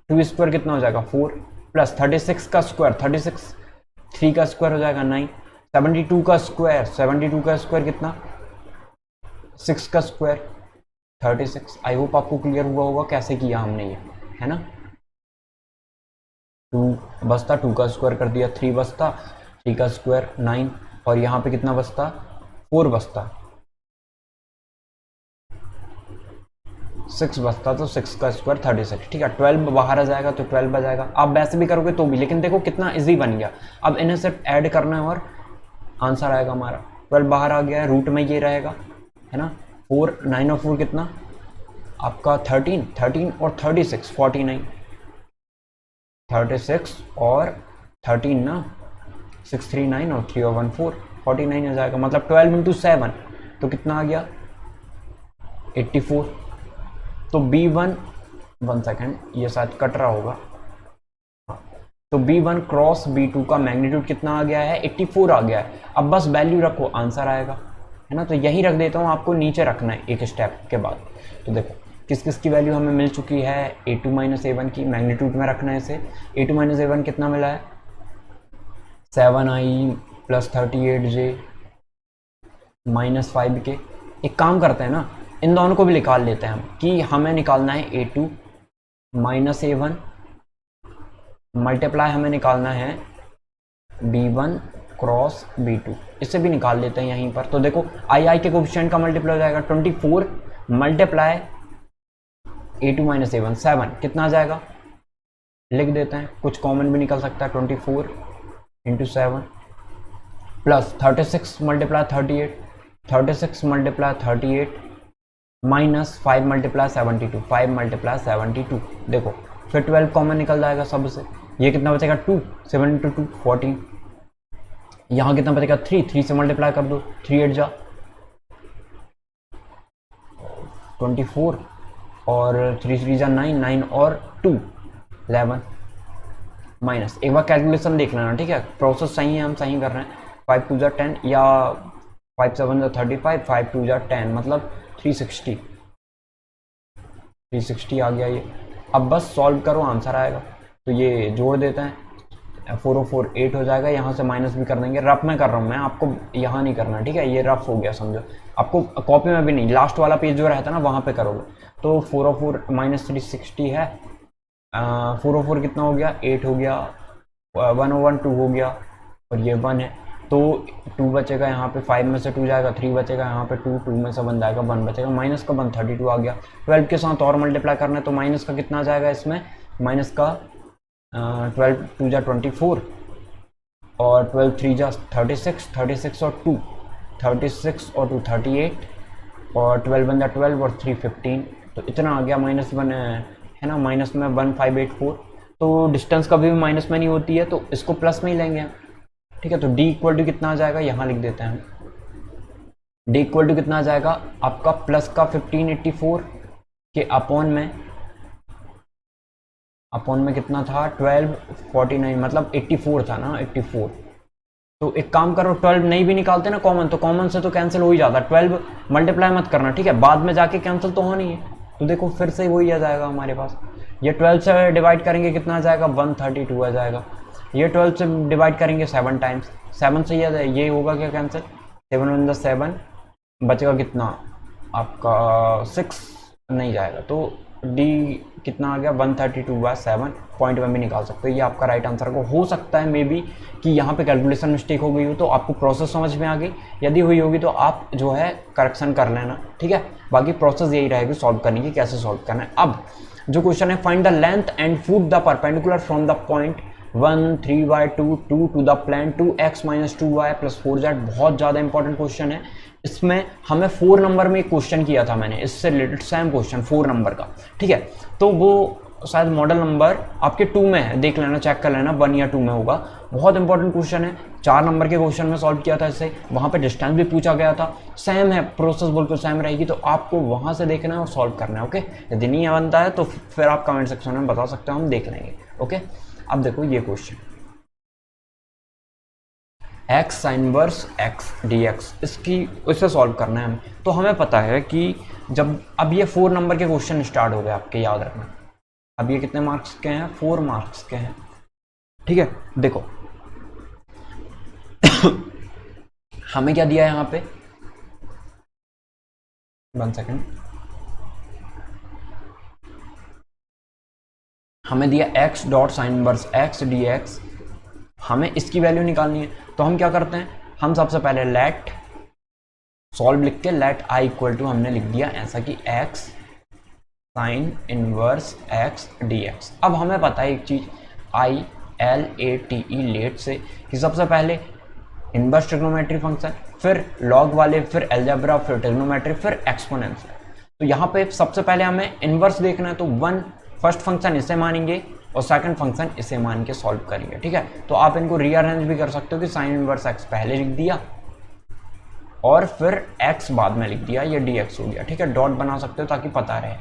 2 स्क्वायर कितना हो जाएगा 4, प्लस 36 का स्क्वायर 36, 3 का स्क्वायर हो जाएगा 9, 72 का स्क्वायर, 72 का स्क्वायर कितना 6 का स्क्वायर 36। आई होप आपको क्लियर हुआ होगा कैसे किया हमने ये, है ना। 2 बचता, 2 का स्क्वायर कर दिया, 3 बचता, 3 का स्क्वायर 9, और यहाँ पे कितना बचता 4 बचता, 6 बचता, तो 6 का स्क्वायर 36, ठीक है। 12 बाहर आ जाएगा तो 12 आ जाएगा। आप वैसे भी करोगे तो भी, लेकिन देखो कितना इजी बन गया। अब इन्हें सिर्फ ऐड करना है और आंसर आएगा हमारा। 12 बाहर आ गया है, रूट में ये रहेगा, है ना। 4, 9 और 4 कितना आपका 13, 13 और 36 49, 36 और 13 ना, 6, 3, 9 और 3 और 1 4, 49 हो जाएगा। मतलब 12 इंटू 7 तो कितना आ गया 84। तो B1, 1 सेकेंड ये शायद कट रहा होगा, तो B1 क्रॉस B2 का मैग्नीट्यूड कितना आ गया है 84 आ गया है। अब बस वैल्यू रखो, आंसर आएगा, है ना। तो यही रख देता हूँ, आपको नीचे रखना है एक स्टेप के बाद। तो देखो किस किस की वैल्यू हमें मिल चुकी है, A2 माइनस A1 की मैग्नीट्यूड में रखना है इसे। A2 माइनस A1 कितना मिला है 7i plus 38j minus 5k। एक काम करते हैं ना, इन दोनों को भी निकाल लेते हैं हम, कि हमें निकालना है A2 माइनस A1 मल्टीप्लाई हमें निकालना है B1 क्रॉस B2, इससे भी निकाल लेते हैं यहीं पर। तो देखो आई के कोफिशिएंट का मल्टीप्लाई हो जाएगा 24 मल्टीप्लाई A2 माइनस A1 7, कितना आ जाएगा लिख देते हैं, कुछ कॉमन भी निकल सकता है, 24 into 7 plus 36 multiply 38, 36 multiply 38 minus 5 multiply 72, 5 multiply 72। देखो फिर 12 कॉमन निकल जाएगा सबसे, ये कितना बचेगा 2, 7 इंटू 2 14, यहाँ कितना बचेगा 3, 3 से मल्टीप्लाई कर दो, 3 8 जा 24 और 3 3 जा 9, 9 और 2 11 माइनस, एक बार कैलकुलेशन देख लेना, ठीक है। प्रोसेस सही है, हम सही कर रहे हैं। 5 2 जा 10 या 5 7 जा 35, 5 2 जा 10 मतलब 360 आ गया ये। अब बस सॉल्व करो, आंसर आएगा। तो ये जोड़ देते हैं, 404 8 हो जाएगा, यहाँ से माइनस भी कर देंगे। रफ में कर रहा हूँ मैं, आपको यहाँ नहीं करना, ठीक है। ये रफ हो गया समझो, आपको कॉपी में भी नहीं, लास्ट वाला पेज जो रहता है ना वहाँ पे करोगे। तो 404 माइनस 360 है, 404 कितना हो गया 8 हो गया, 101 2 हो गया और ये 1 है, तो 2 बचेगा यहाँ पे, 5 में से 2 जाएगा, 3 बचेगा यहाँ पे, 2 2 में से 1 जाएगा, 1 बचेगा, माइनस का 1 32 आ गया। 12 के साथ और मल्टीप्लाई करना है तो माइनस का कितना आ जाएगा इसमें, माइनस का 12 2 जा 24 और 12 3 जा 36, 36 और 2 36 और 2 38 और 12 1 जा 12 और 3 15, तो इतना आ गया। -1 है ना, माइनस में 1584, तो डिस्टेंस कभी भी माइनस में नहीं होती है, तो इसको प्लस में ही लेंगे हम, ठीक है। तो D इक्वल टू कितना आ जाएगा, यहाँ लिख देते हैं हम, D इक्वल टू कितना आ जाएगा आपका प्लस का 1584 के अपॉन में कितना था 1249, मतलब 84 था ना 84। तो एक काम करो, 12 नहीं भी निकालते ना कॉमन, तो कॉमन से तो कैंसिल हो ही जाता है, 12 मल्टीप्लाई मत करना, ठीक है, बाद में जाके कैंसिल तो होनी है। तो देखो फिर से वही आ जाएगा हमारे पास, ये 12 से डिवाइड करेंगे कितना आ जाएगा 132 आ जाएगा, ये 12 से डिवाइड करेंगे 7 टाइम्स, 7 से ये होगा क्या कैंसिल, 7 1 7 बचेगा कितना आपका 6 नहीं जाएगा, तो डी कितना आ गया 132/7 पॉइंट में भी निकाल सकते हो। ये आपका राइट आंसर को हो सकता है मे बी कि यहाँ पे कैलकुलेशन मिस्टेक हो गई हो, तो आपको प्रोसेस समझ में आ गई। यदि हुई होगी तो आप जो है करेक्शन कर लेना, ठीक है। बाकी प्रोसेस यही रहेगी सॉल्व करने की, कैसे सॉल्व करना है। अब जो क्वेश्चन है, find the length and foot the perpendicular from the point 1 3/2 2 to the plane 2x - 2y + 4z। बहुत ज़्यादा इंपॉर्टेंट क्वेश्चन है। इसमें हमें 4 नंबर में एक क्वेश्चन किया था मैंने, इससे रिलेटेड सेम क्वेश्चन 4 नंबर का, ठीक है। तो वो शायद मॉडल नंबर आपके 2 में है, देख लेना, चेक कर लेना, 1 या 2 में होगा। बहुत इंपॉर्टेंट क्वेश्चन है, 4 नंबर के क्वेश्चन में सॉल्व किया था इससे। वहाँ पे डिस्टेंस भी पूछा गया था, सेम है, प्रोसेस बिल्कुल सेम रहेगी, तो आपको वहाँ से देखना है और सॉल्व करना है, ओके। यदि नहीं बनता है तो फिर आप कमेंट सेक्शन में बता सकते हो, हम देख लेंगे, ओके। अब देखो ये question, x sin inverse x dx, इससे सॉल्व करना है हमें। तो हमें पता है कि जब अब ये 4 नंबर के क्वेश्चन स्टार्ट हो गए आपके, याद रखना। अब ये कितने मार्क्स के हैं, 4 मार्क्स के हैं, ठीक है। देखो हमें क्या दिया है यहाँ पे, 1 सेकेंड, हमें दिया x dot sine inverse x dx, हमें इसकी वैल्यू निकालनी है। तो हम क्या करते हैं, हम सबसे पहले लेट सॉल्व लिख के लेट i इक्वल टू हमने लिख दिया ऐसा कि x sine inverse x dx। अब हमें पता है एक चीज, ILATE लेट से कि सबसे पहले इनवर्स ट्रिग्नोमेट्री फंक्शन, फिर लॉग वाले, फिर अलजेब्रा, फिर ट्रिग्नोमेट्री, फिर एक्सपोनेंशियल। तो यहाँ पे सबसे पहले हमें इनवर्स देखना है, तो फर्स्ट फंक्शन इसे मानेंगे और सेकंड फंक्शन इसे मान के सॉल्व करेंगे, ठीक है। तो आप इनको रीअरेंज भी कर सकते हो कि साइन इनवर्स x पहले लिख दिया और फिर x बाद में लिख दिया, ये dx हो गया, ठीक है। डॉट बना सकते हो ताकि पता रहे।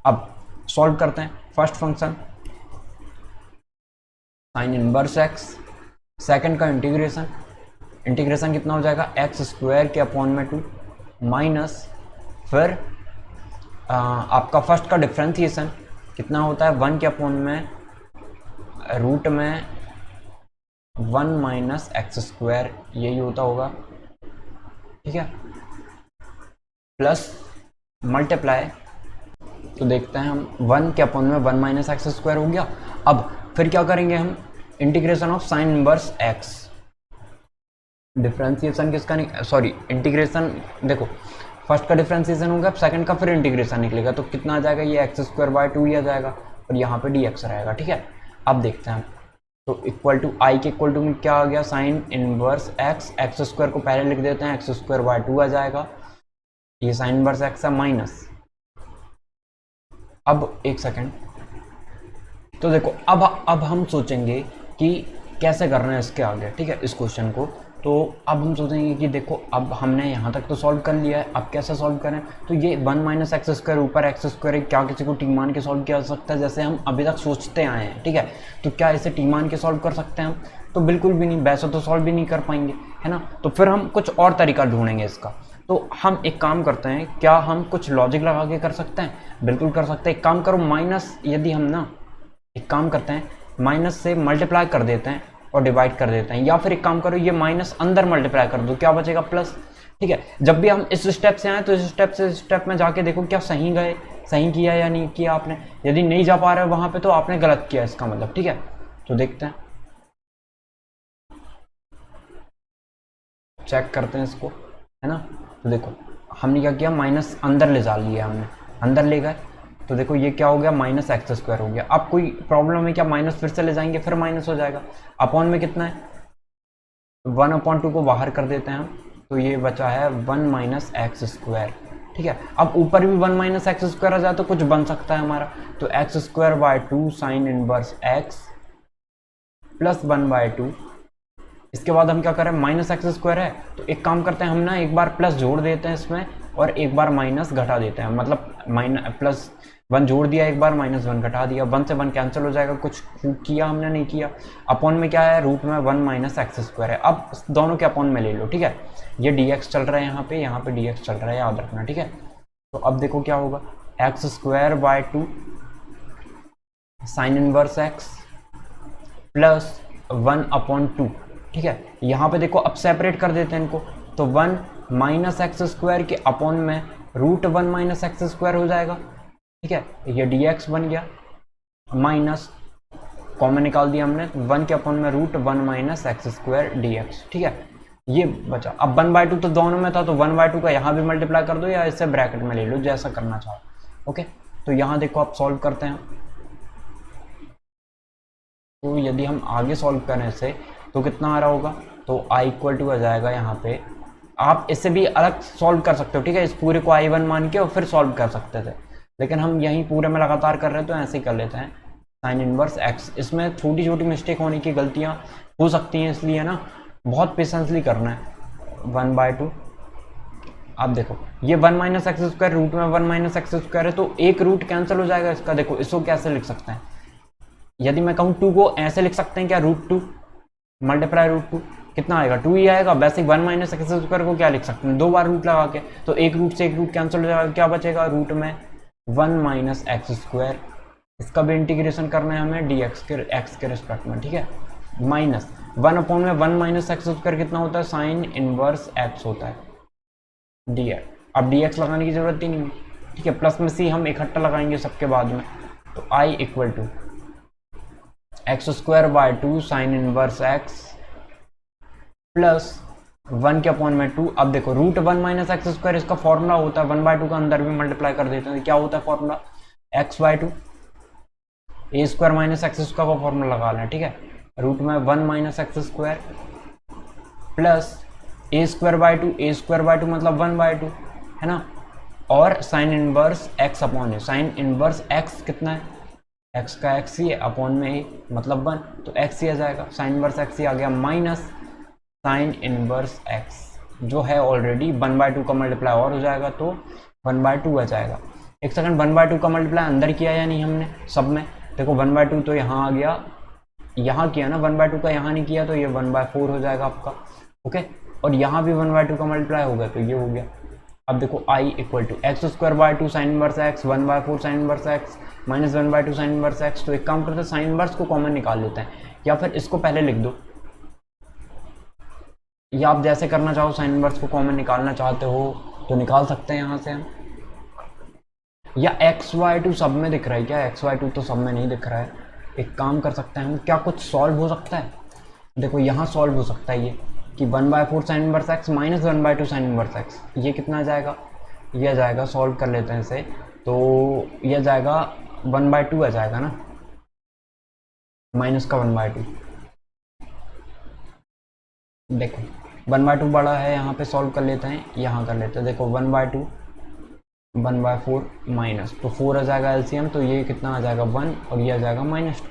अब सॉल्व करते हैं, first function sine inverse x, second का इंटीग्रेशन कितना हो जाएगा, x² के अपॉन में 2 माइनस, फिर आपका फर्स्ट का डिफ्रेंसिएशन कितना होता है, 1 के अपॉन में रूट में 1 - x², यही होता होगा, ठीक है, प्लस मल्टीप्लाई। तो देखते हैं हम, 1 के अपॉन में 1 - x² हो गया। अब फिर क्या करेंगे हम, integration of sine inverse x, differentiation किसका, सॉरी इंटीग्रेशन, देखो फर्स्ट का डिफ्रेंसिएशन होगा, सेकंड का फिर इंटीग्रेशन निकलेगा, तो कितना आ जाएगा, ये x²/2 ही आ जाएगा और यहाँ पे dx रहेगा, ठीक है। अब देखते हैं हम, तो इक्वल टू i के इक्वल टू में क्या आ गया, साइन इनवर्स x² को पहले लिख देते हैं, x²/2 आ जाएगा, ये साइन इनवर्स x है, माइनस। अब एक सेकेंड, तो देखो अब हम सोचेंगे कि कैसे करना है इसके आगे, ठीक है, इस क्वेश्चन को। तो अब हम सोचेंगे कि देखो अब हमने यहाँ तक तो सॉल्व कर लिया है, अब कैसे सॉल्व करें। तो ये 1 - x² ऊपर x² क्या किसी को टी मान के सॉल्व किया जा सकता है, जैसे हम अभी तक सोचते आए हैं, ठीक है। तो क्या इसे टी मान के सॉल्व कर सकते हैं हम, तो बिल्कुल भी नहीं, वैसे तो सॉल्व भी नहीं कर पाएंगे, है ना। तो फिर हम कुछ और तरीका ढूंढेंगे इसका। तो हम एक काम करते हैं, क्या हम कुछ लॉजिक लगा के कर सकते हैं, बिल्कुल कर सकते हैं। एक काम करो, माइनस, यदि हम ना एक काम करते हैं, माइनस से मल्टीप्लाई कर देते हैं और डिवाइड कर देते हैं, या फिर एक काम करो, ये माइनस अंदर मल्टीप्लाई कर दो, क्या बचेगा, प्लस, ठीक है। जब भी हम इस स्टेप से आए तो इस स्टेप से स्टेप में जाके देखो क्या सही गए, सही किया या नहीं किया आपने। यदि नहीं जा पा रहे हो वहां पे तो आपने गलत किया इसका मतलब, ठीक है। तो देखते हैं, चेक करते हैं इसको, है ना। तो देखो हमने क्या किया, माइनस अंदर ले जा लिया, हमने अंदर ले गए, तो देखो ये क्या हो गया, -x² हो गया। अब कोई प्रॉब्लम है क्या, माइनस फिर से ले जाएंगे, फिर माइनस हो जाएगा। अपॉन में कितना है, 1/2 को बाहर कर देते हैं हम, तो ये बचा है 1 - x², ठीक है। अब ऊपर भी 1 - x² आ जाए तो कुछ बन सकता है हमारा, तो x²/2 sine inverse x plus 1/2। इसके बाद हम क्या करें, -x² है, तो एक काम करते हैं हम ना, एक बार प्लस जोड़ देते हैं इसमें और एक बार माइनस घटा देते हैं, मतलब +1 जोड़ दिया, एक बार -1 घटा दिया, 1 से 1 कैंसिल हो जाएगा, कुछ किया हमने नहीं किया। अपॉन में क्या है, रूट में 1 - x² है। अब दोनों के अपॉन में ले लो, ठीक है। ये dx चल रहा है यहाँ पे dx चल रहा है, याद रखना, ठीक है। तो अब देखो क्या होगा, x²/2 साइन इनवर्स x +1/2, ठीक है। यहाँ पे देखो अब सेपरेट कर देते हैं इनको, तो 1 माइनस एक्स स्क्वायर के अपॉन में root one minus x square हो जाएगा, ठीक है। ये डी एक्स बन गया, माइनस कॉमन निकाल दिया हमने, वन के अपॉन में root one minus x square d x, ठीक है। ये बचा। अब 1/2 तो दोनों में था, तो 1/2 का यहाँ भी मल्टीप्लाई कर दो या इससे ब्रैकेट में ले लो, जैसा करना चाहो, ओके। तो यहाँ देखो आप सॉल्व करते हैं, तो यदि हम आगे सॉल्व करें इसे तो कितना आ रहा होगा, तो i इक्वल टू आ जाएगा यहाँ पे। आप इससे भी अलग सॉल्व कर सकते हो, ठीक है, इस पूरे को i1 मान के और फिर सॉल्व कर सकते थे, लेकिन हम यहीं पूरे में लगातार कर रहे हैं तो ऐसे ही कर लेते हैं। साइन इनवर्स x, इसमें छोटी छोटी मिस्टेक होने की गलतियाँ हो सकती हैं, इसलिए ना बहुत पेशेंसली करना है। 1/2, अब देखो ये 1 माइनस एक्स स्क्वायर रूट में 1 माइनस एक्स स्क्वायर है, तो एक रूट कैंसिल हो जाएगा इसका। देखो इसको कैसे लिख सकते हैं, यदि मैं कहूँ 2 को ऐसे लिख सकते हैं क्या, रूट 2 मल्टीप्लाई रूट 2, कितना आएगा 2 ही आएगा। वैसे 1 माइनस एक्स स्क्वायर को क्या लिख सकते हैं, 2 बार रूट लगा के, तो एक रूट से एक रूट कैंसिल हो जाएगा, क्या बचेगा रूट में 1 माइनस एक्स स्क्वायर। इसका भी इंटीग्रेशन करना है हमें डी एक्स के रिस्पेक्ट में, ठीक है। माइनस 1 अपॉन में 1 माइनस एक्स स्क्वायर कितना होता है, साइन इनवर्स एक्स होता है, डी एक्स। अब डी एक्स लगाने की जरूरत ही नहीं है, ठीक है। प्लस में सी हम इकट्ठा लगाएंगे सबके बाद में, तो I equal to x square by 2 sine inverse x plus 1 के अपॉन में 2। अब देखो रूट 1 माइनस एक्स स्क्वायर इसका फॉर्मूला होता है, 1/2 का अंदर भी मल्टीप्लाई कर देते हैं, क्या होता है फॉर्मूला, x/2 ए स्क्वायर माइनस एक्स स्क्वायर का फॉर्मूला लगा लें, ठीक है। रूट में 1 minus x square plus A square by 2, A square by 2 मतलब 1/2 है ना, और साइन इनवर्स एक्स अपॉन है, साइन इनवर्स एक्स कितना है, एक्स का एक्स ही है, अपॉन में ए मतलब 1, तो एक्स ही आ जाएगा, साइन इनवर्स एक्स ही आ गया, माइनस साइन इनवर्स एक्स जो है ऑलरेडी 1/2 का मल्टीप्लाई और हो जाएगा, तो 1/2 आ जाएगा। एक सेकंड, 1/2 का मल्टीप्लाई अंदर किया या नहीं हमने सब में, देखो 1/2 तो यहाँ आ गया, यहाँ किया ना, 1/2 का यहाँ नहीं किया, तो ये 1/4 हो जाएगा आपका, ओके। और यहाँ भी 1/2 का मल्टीप्लाई होगा, तो ये हो गया। अब देखो i equal to x square by 2 sine inverse x 1/4 sine inverse x minus 1/2 sine inverse x. तो एक काम करते हैं, साइन इनवर्स को कॉमन निकाल लेते हैं, या फिर इसको पहले लिख दो, या आप जैसे करना चाहो, साइन इनवर्स को कॉमन निकालना चाहते हो तो निकाल सकते हैं यहाँ से हम, या x/2 सब में दिख रहा है क्या, x/2 तो सब में नहीं दिख रहा है। एक काम कर सकते हैं हम, क्या कुछ सॉल्व हो सकता है, देखो यहाँ सॉल्व हो सकता है ये कि 1/4 sine inverse x minus 1/2 sine inverse x, ये कितना आ जाएगा, ये आ जाएगा, सॉल्व कर लेते हैं इसे, तो ये आ जाएगा 1/2 आ जाएगा ना, माइनस का 1/2, देखो 1/2 बड़ा है, यहाँ पे सॉल्व कर लेते हैं, यहाँ कर लेते हैं, देखो 1/2 1/4 माइनस, तो 4 आ जाएगा एलसीएम, तो ये कितना आ जाएगा 1 और ये आ जाएगा -2,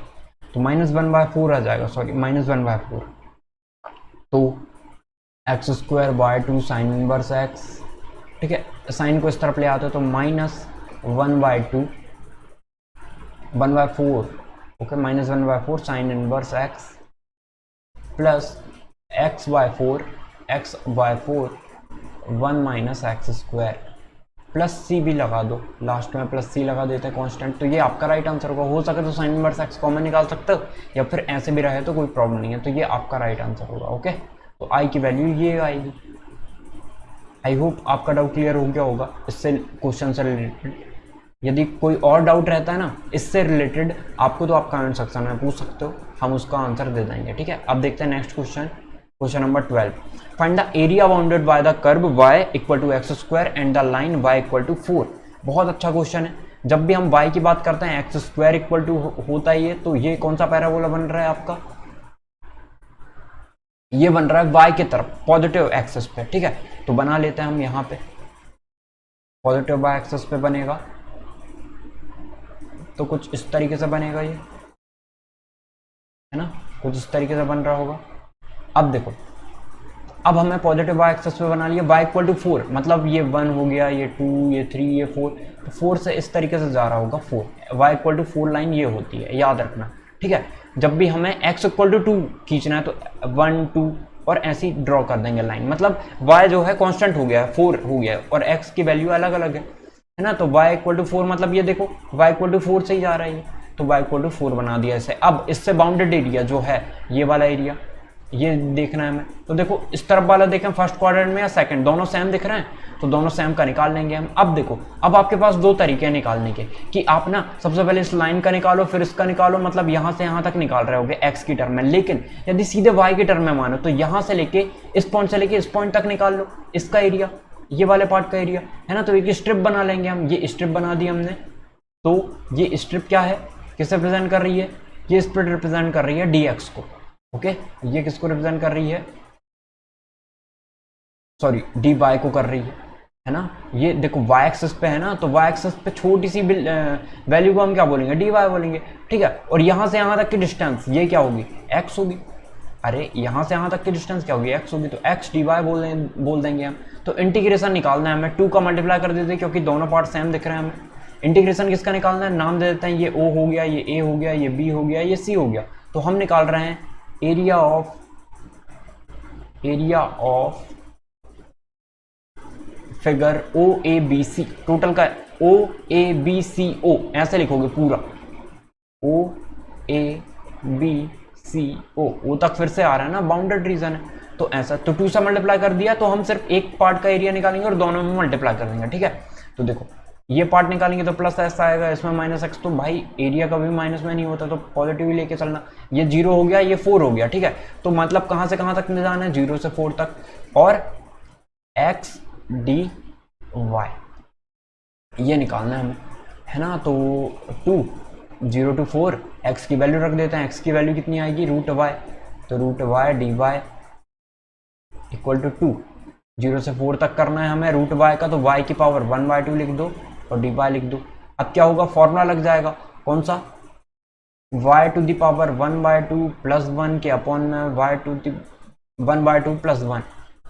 तो -1/4 आ जाएगा, सॉरी -1/4, तो x square by 2 sine inverse x, ठीक है। साइन को इस तरफ ले आते हो तो -1/2 1/4, okay, -1/4 sine inverse x plus x/4 1 minus x square plus c भी लगा दो, लास्ट में प्लस सी लगा देते हैं कांस्टेंट, तो ये आपका राइट आंसर होगा। हो सके तो साइन इनवर्स एक्स कॉमन निकाल सकते हो, या फिर ऐसे भी रहे तो कोई प्रॉब्लम नहीं है, तो ये आपका राइट आंसर होगा, ओके। तो आई की वैल्यू ये आएगी। आई होप आपका डाउट क्लियर हो गया होगा इससे क्वेश्चन से रिलेटेड। यदि कोई और डाउट रहता है ना इससे रिलेटेड, आपको तो आप कमेंट सेक्शन में पूछ सकते हो, हम उसका आंसर दे देंगे, ठीक है। अब देखते हैं next question, question number 12। Find the area bounded by the curve y equal to x square and the line y equal to 4। बहुत अच्छा क्वेश्चन है। जब भी हम y की बात करते हैं एक्स स्क्वायर इक्वल टू होता ही है, तो ये कौन सा पैराबोला बन रहा है आपका, ये बन रहा है y की तरफ पॉजिटिव एक्सिस पे, ठीक है। तो बना लेते हैं हम यहाँ पे, पॉजिटिव y एक्सिस पे बनेगा, तो कुछ इस तरीके से बनेगा, ये है ना, कुछ इस तरीके से बन रहा होगा। अब देखो, अब हमें पॉजिटिव y एक्सिस पे बना लिया, y इक्वल टू 4, मतलब ये 1 हो गया, ये 2, ये 3, ये 4, तो 4 से इस तरीके से जा रहा होगा 4, y इक्वल टू 4 लाइन ये होती है, याद रखना, ठीक है। जब भी हमें x इक्वल टू 2 खींचना है तो 1 2 और ऐसे ही ड्रॉ कर देंगे लाइन, मतलब y जो है कांस्टेंट हो गया है, 4 हो गया है, और x की वैल्यू अलग अलग है ना, तो y इक्वल टू 4 मतलब ये देखो y इक्वल टू 4 से ही जा रहा है ये, तो y इक्वल टू 4 बना दिया इसे। अब इससे बाउंडेड एरिया जो है ये वाला एरिया, ये देखना है हमें। तो देखो इस तरफ वाला देखें फर्स्ट क्वाड्रेंट में या सेकंड, दोनों सेम दिख रहे हैं, तो दोनों सेम का निकाल लेंगे हम। अब देखो, अब आपके पास दो तरीके हैं निकालने के, कि आप ना सबसे पहले इस लाइन का निकालो फिर इसका निकालो, मतलब यहाँ से यहाँ तक निकाल रहे होगे एक्स की टर्म में। लेकिन यदि सीधे वाई की टर्म में मानो तो यहाँ से लेके इस पॉइंट से लेके इस पॉइंट तक निकाल लो, इसका एरिया, ये वाले पार्ट का एरिया है ना। तो एक स्ट्रिप बना लेंगे हम, ये स्ट्रिप बना दी हमने। तो ये स्ट्रिप क्या है, किसे रिप्रेजेंट कर रही है, ये स्ट्रिप रिप्रेजेंट कर रही है dx को। ओके, ये किसको रिप्रेजेंट कर रही है, सॉरी dy को कर रही है ना। ये देखो y एक्सिस पे है ना, तो y एक्सिस पे छोटी सी वैल्यू को हम क्या बोलेंगे, dy बोलेंगे, ठीक है। और यहां से यहां तक की डिस्टेंस ये क्या होगी, x होगी। अरे यहां से यहां तक की डिस्टेंस क्या होगी, x होगी, तो x dy बोल देंगे हम। तो इंटीग्रेशन निकालना है हमें, 2 का मल्टीप्लाई कर देते हैं क्योंकि दोनों पार्ट सेम दिख रहे हैं हमें। इंटीग्रेशन किसका निकालना है, नाम दे देते हैं, ये O हो गया, ये A हो गया, ये B हो गया, ये C हो गया। तो हम निकाल रहे हैं area of figure OABC, total का OABCO ऐसे लिखोगे पूरा, OABCO, ओ तक फिर से आ रहा है ना, बाउंडेड रीजन है तो ऐसा। तो 2 से मल्टीप्लाई कर दिया तो हम सिर्फ एक पार्ट का एरिया निकालेंगे और दोनों में मल्टीप्लाई कर देंगे, ठीक है। तो देखो ये पार्ट निकालेंगे तो प्लस एक्स आएगा, इसमें माइनस एक्स, तो भाई एरिया कभी माइनस में नहीं होता, तो पॉजिटिव ही लेके चलना। ये 0 हो गया, ये 4 हो गया, ठीक है। तो मतलब कहाँ से कहाँ तक जाना है, 0 से 4 तक। और x dy ये निकालना है हमें, है ना। तो 2 0 to 4 x की वैल्यू रख देते हैं, x की वैल्यू कितनी आएगी, √y, तो √y dy इक्वल टू 2, 0 से 4 तक करना है हमें √y का, तो y की पावर 1/2 लिख दो और dy लिख दो। अब क्या होगा, फॉर्मूला लग जाएगा, कौन सा, y to the power 1/2 plus 1 के अपॉन में y टू दी 1/2 प्लस 1,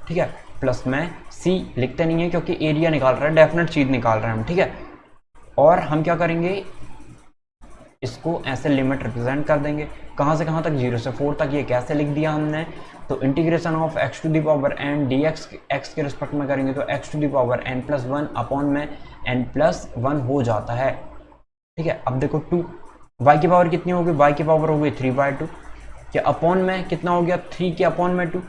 ठीक है। प्लस में c लिखते नहीं है क्योंकि एरिया निकाल रहे हैं, डेफिनेट चीज निकाल रहे हैं हम, ठीक है। और हम क्या करेंगे, इसको ऐसे लिमिट रिप्रेजेंट कर देंगे, कहाँ से कहाँ तक, 0 से 4 तक। ये कैसे लिख दिया हमने, तो integration of x to the power n dx x के रिस्पेक्ट में करेंगे तो x to the power n plus 1 upon में n प्लस 1 हो जाता है, ठीक है। अब देखो 2 y की पावर कितनी होगी, y की पावर होगी 3/2, क्या अपॉन में कितना हो गया, 3 के अपॉन में 2,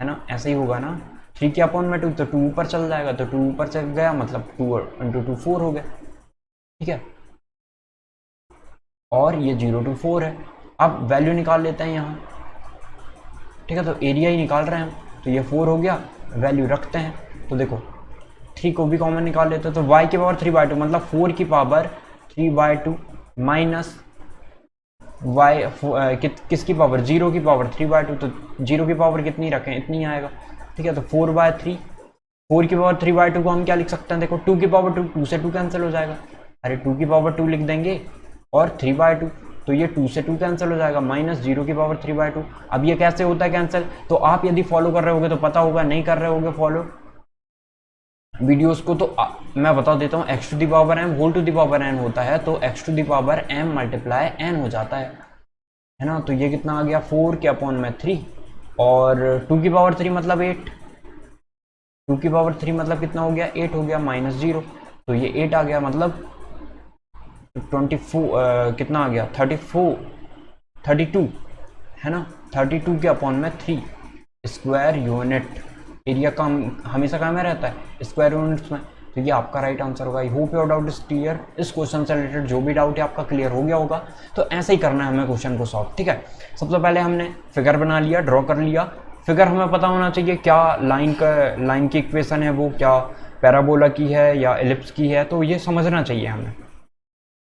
है ना, ऐसे ही होगा ना, 3 के अपॉन में 2, तो 2 ऊपर चल जाएगा, तो 2 ऊपर चल गया, मतलब 2 × 2 4 हो गया, ठीक है। और ये 0 to 4 है। अब वैल्यू निकाल लेते हैं यहाँ, ठीक है। तो एरिया ही निकाल रहे हैं हम, तो ये 4 हो गया, वैल्यू रखते हैं। तो देखो 3 को भी कॉमन निकाल लेते हैं, तो y की पावर 3/2 मतलब 4 की पावर 3/2 माइनस y किसकी पावर, 0 की पावर 3/2, तो 0 की पावर कितनी रखें, इतनी आएगा, ठीक है। तो 4/3, 4 की पावर 3/2 को हम क्या लिख सकते हैं, देखो 2 की पावर 2, 2 से 2 कैंसिल हो जाएगा, अरे 2 की पावर 2 लिख देंगे और 3/2, तो ये 2 से 2 कैंसिल हो जाएगा, माइनस 0 की पावर 3/2। अब ये कैसे होता है कैंसिल, तो आप यदि फॉलो कर रहे होगे तो पता होगा, नहीं कर रहे होगे फॉलो वीडियोस को तो मैं बता देता हूँ, x to the power m whole to the power n होता है, तो x to the power m multiply n हो जाता है ना। तो ये कितना आ गया, 4 के अपॉन में 3 और 2 की पावर 3 मतलब 8, 2 की पावर 3 मतलब कितना हो गया, 8 हो गया, माइनस 0, तो ये 8 आ गया, मतलब 24 कितना आ गया, 32 है ना, 32 के अपॉन में 3 स्क्वायर यूनिट। एरिया का हमेशा कहाँ में रहता है, स्क्वायर यूनिट्स में। तो ये आपका राइट आंसर होगा। I hope your doubt is clear. इस क्वेश्चन से रिलेटेड जो भी डाउट है आपका क्लियर हो गया होगा। तो ऐसे ही करना है हमें क्वेश्चन को सॉल्व, ठीक है। सबसे पहले हमने फिगर बना लिया, ड्रॉ कर लिया। फिगर हमें पता होना चाहिए क्या लाइन की इक्वेशन है, वो क्या पैराबोला की है या एलिप्स की है, तो ये समझना चाहिए हमें,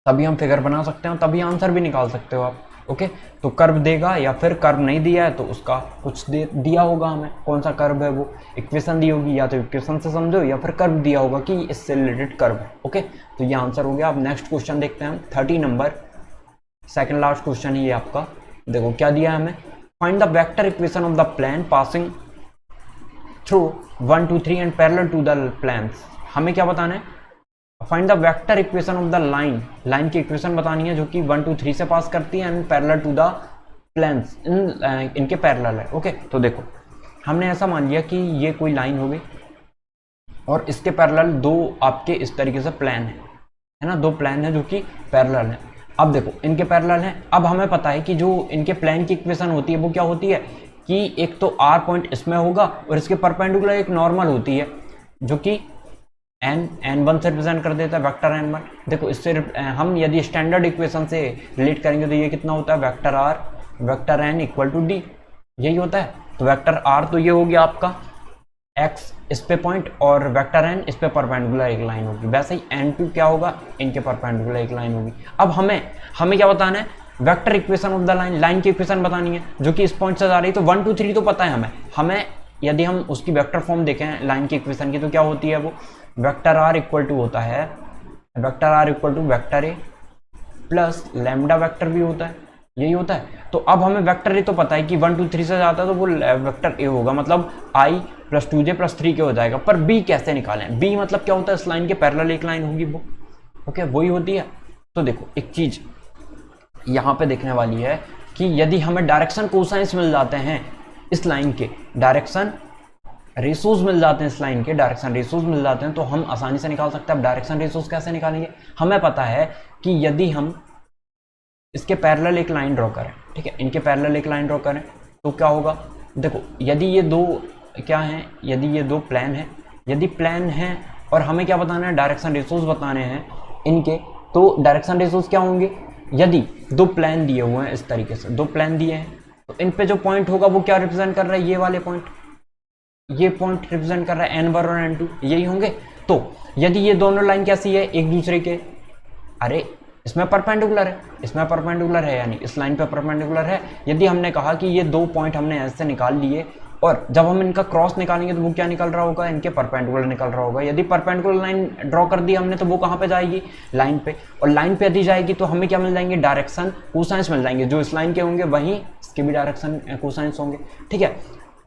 तभी हम फिगर बना सकते हैं, तभी आंसर भी निकाल सकते हो आप। ओके, तो कर्व देगा या फिर कर्व नहीं दिया है तो उसका कुछ दिया होगा हमें, कौन सा कर्व है वो इक्वेशन दी होगी, या तो इक्वेशन से समझो या फिर कर्व दिया होगा कि इससे रिलेटेड कर्व है। ओके, तो ये आंसर हो गया। अब नेक्स्ट क्वेश्चन देखते हैं हम, 30 नंबर, सेकंड लास्ट क्वेश्चन है ये आपका। देखो क्या दिया है हमें, find the vector equation of the plane passing through 1 2 3 and parallel to the planes. हमें क्या बताना है, find the vector equation of the line की इक्वेशन बतानी है जो कि 1 2 3 से पास करती है and parallel to the planes, इनके पैरेलल है। ओके, तो देखो हमने ऐसा मान लिया कि ये कोई लाइन हो गई और इसके पैरेलल दो आपके इस तरीके से प्लेन है ना, दो प्लेन है जो कि पैरेलल है। अब देखो इनके पैरेलल हैं। अब हमें पता है कि जो इनके प्लेन की इक्वेशन होती है वो क्या होती है कि एक तो r पॉइंट इसमें होगा और इसके परपेंडिकुलर एक नॉर्मल होती है जो कि n1 से रिप्रेजेंट कर देता है, वेक्टर n1। देखो इससे हम यदि स्टैंडर्ड इक्वेशन से रिलेट करेंगे तो ये कितना होता है, vector r vector n equal to d, यही होता है। तो वेक्टर r तो ये हो गया आपका x इस पे पॉइंट और वेक्टर n इस पे परपेंडिकुलर एक लाइन होगी, वैसे ही n2 क्या होगा, इनके परपेंडिकुलर एक लाइन होगी। अब हमें क्या बताना है, vector equation of the line की इक्वेशन बतानी है जो कि इस पॉइंट से जा रही है। तो 1 2 3 तो पता है हमें यदि हम उसकी वेक्टर फॉर्म देखें लाइन की इक्वेशन की तो क्या होती है, वो वेक्टर r इक्वल टू होता है, vector r equal to vector a plus lambda vector b होता है, यही होता है। तो अब हमें वेक्टर ए तो पता है कि 1 2 3 से जाता है तो वो वेक्टर ए होगा, मतलब i plus 2j plus 3k हो जाएगा। पर b कैसे निकालें, b मतलब क्या होता है, इस लाइन के पैरेलल एक लाइन होगी वो, ओके वही होती है। तो देखो एक चीज यहाँ पे देखने वाली है कि यदि हमें डायरेक्शन कोसाइंस मिल जाते हैं इस लाइन के, डायरेक्शन रेशोज मिल जाते हैं इस लाइन के, डायरेक्शन रेशोज मिल जाते हैं तो हम आसानी से निकाल सकते हैं। अब डायरेक्शन रेशोज कैसे निकालेंगे, हमें पता है कि यदि हम इसके पैरेलल एक लाइन ड्रॉ करें, ठीक है, इनके पैरेलल एक लाइन ड्रॉ करें तो क्या होगा, देखो यदि ये दो क्या हैं, यदि ये दो प्लेन है, यदि प्लेन है और हमें क्या बताना है, डायरेक्शन रेशोज बताने हैं इनके, तो डायरेक्शन रेशोज क्या होंगे, यदि दो प्लेन दिए हुए हैं इस तरीके से, दो प्लेन दिए हैं तो इन पे जो पॉइंट होगा वो क्या रिप्रेजेंट कर रहा है, ये वाले पॉइंट, ये पॉइंट रिप्रेजेंट कर रहा है n1 और n2, यही होंगे। तो यदि ये दोनों लाइन कैसी है, एक दूसरे के, अरे इसमें परपेंडिकुलर है, इसमें परपेंडिकुलर है, यानी इस लाइन पे परपेंडिकुलर है। यदि हमने कहा कि ये दो पॉइंट हमने ऐसे निकाल लिए और जब हम इनका क्रॉस निकालेंगे तो वो क्या निकल रहा होगा, इनके परपेंडिकुलर निकल रहा होगा। यदि परपेंडिकुलर लाइन ड्रॉ कर दी हमने तो वो कहाँ पे जाएगी, लाइन पे, और लाइन पे यदि जाएगी तो हमें क्या मिल जाएंगे, डायरेक्शन कोसाइंस मिल जाएंगे, जो इस लाइन के होंगे वहीं इसके भी डायरेक्शन कोसाइंस होंगे, ठीक है,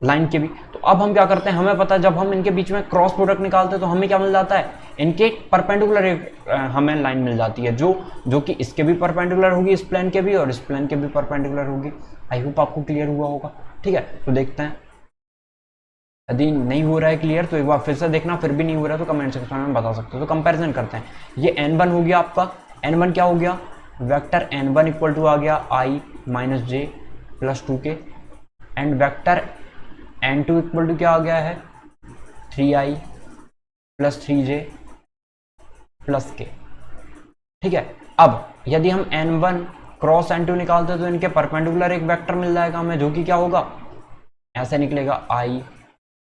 लाइन के भी। तो अब हम क्या करते हैं, हमें पता है जब हम इनके बीच में क्रॉस प्रोडक्ट निकालते हैं तो हमें क्या मिल जाता है, इनके परपेंडिकुलर एक हमें लाइन मिल जाती है जो कि इसके भी परपेंडिकुलर होगी, इस प्लेन के भी, और इस प्लेन के भी परपेंडिकुलर होगी। आई होप आपको क्लियर हुआ होगा, ठीक है। तो देखते हैं, यदि नहीं हो रहा है क्लियर तो एक बार फिर से देखना, फिर भी नहीं हो रहा तो कमेंट सेक्शन में बता सकते हो। तो कंपैरिजन करते हैं, ये n1 हो गया आपका, n1 क्या हो गया, वेक्टर n1 इक्वल टू आ गया i minus j plus 2k, and vector n2 equal to क्या आ गया है, 3i plus 3j plus k, ठीक है। अब यदि हम n1 क्रॉस n2 निकालते हैं तो इनके परपेंडिकुलर एक वेक्टर मिल जाएगा हमें, जो कि क्या होगा, ऐसे निकलेगा i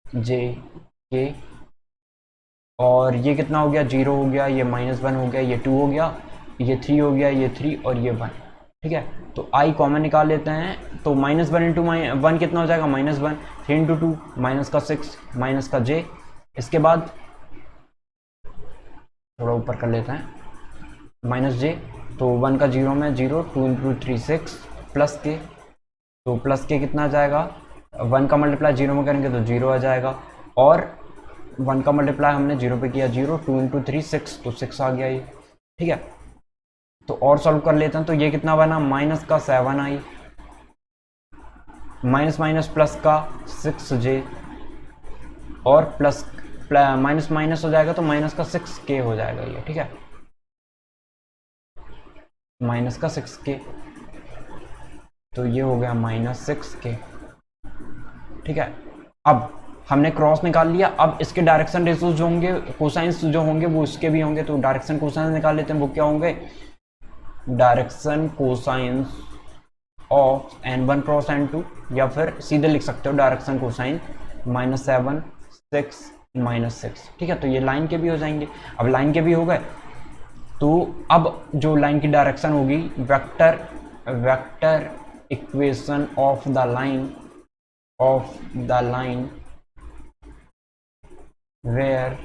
j k, और ये कितना हो गया, 0 हो गया, ये -1 हो गया, ये 2 हो गया, ये 3 हो गया, ये 3 और ये 1, ठीक है। तो i कॉमन निकाल लेते हैं तो -1 इंटू 1 कितना हो जाएगा, -1, 3 इंटू 2 माइनस का 6 माइनस का j, इसके बाद थोड़ा ऊपर कर लेते हैं माइनस j, तो 1 का 0 में 0, 2 इंटू 3 6 प्लस k, तो प्लस k कितना आ जाएगा, 1 का मल्टीप्लाई 0 में करेंगे तो 0 आ जाएगा, और 1 का मल्टीप्लाई हमने 0 पे किया 0, 2 इंटू 3 6, तो 6 आ गया ये, ठीक है। तो और सॉल्व कर लेते हैं, तो ये कितना बना, माइनस का 7i माइनस माइनस प्लस का 6j, और प्लस माइनस माइनस हो जाएगा तो माइनस का 6k हो जाएगा ये, ठीक है, माइनस का 6k, तो ये हो गया -6k, ठीक है। अब हमने क्रॉस निकाल लिया, अब इसके डायरेक्शन रेशोज जो होंगे, कोसाइंस जो होंगे वो इसके भी होंगे, तो डायरेक्शन कोसाइंस निकाल लेते हैं, वो क्या होंगे, direction cosines of n1 cross n2, या फिर सीधे लिख सकते हो डायरेक्शन कोसाइन -7 6 -6, ठीक है। तो ये लाइन के भी हो जाएंगे। अब लाइन के भी हो गए तो अब जो लाइन की डायरेक्शन होगी, vector equation of the line where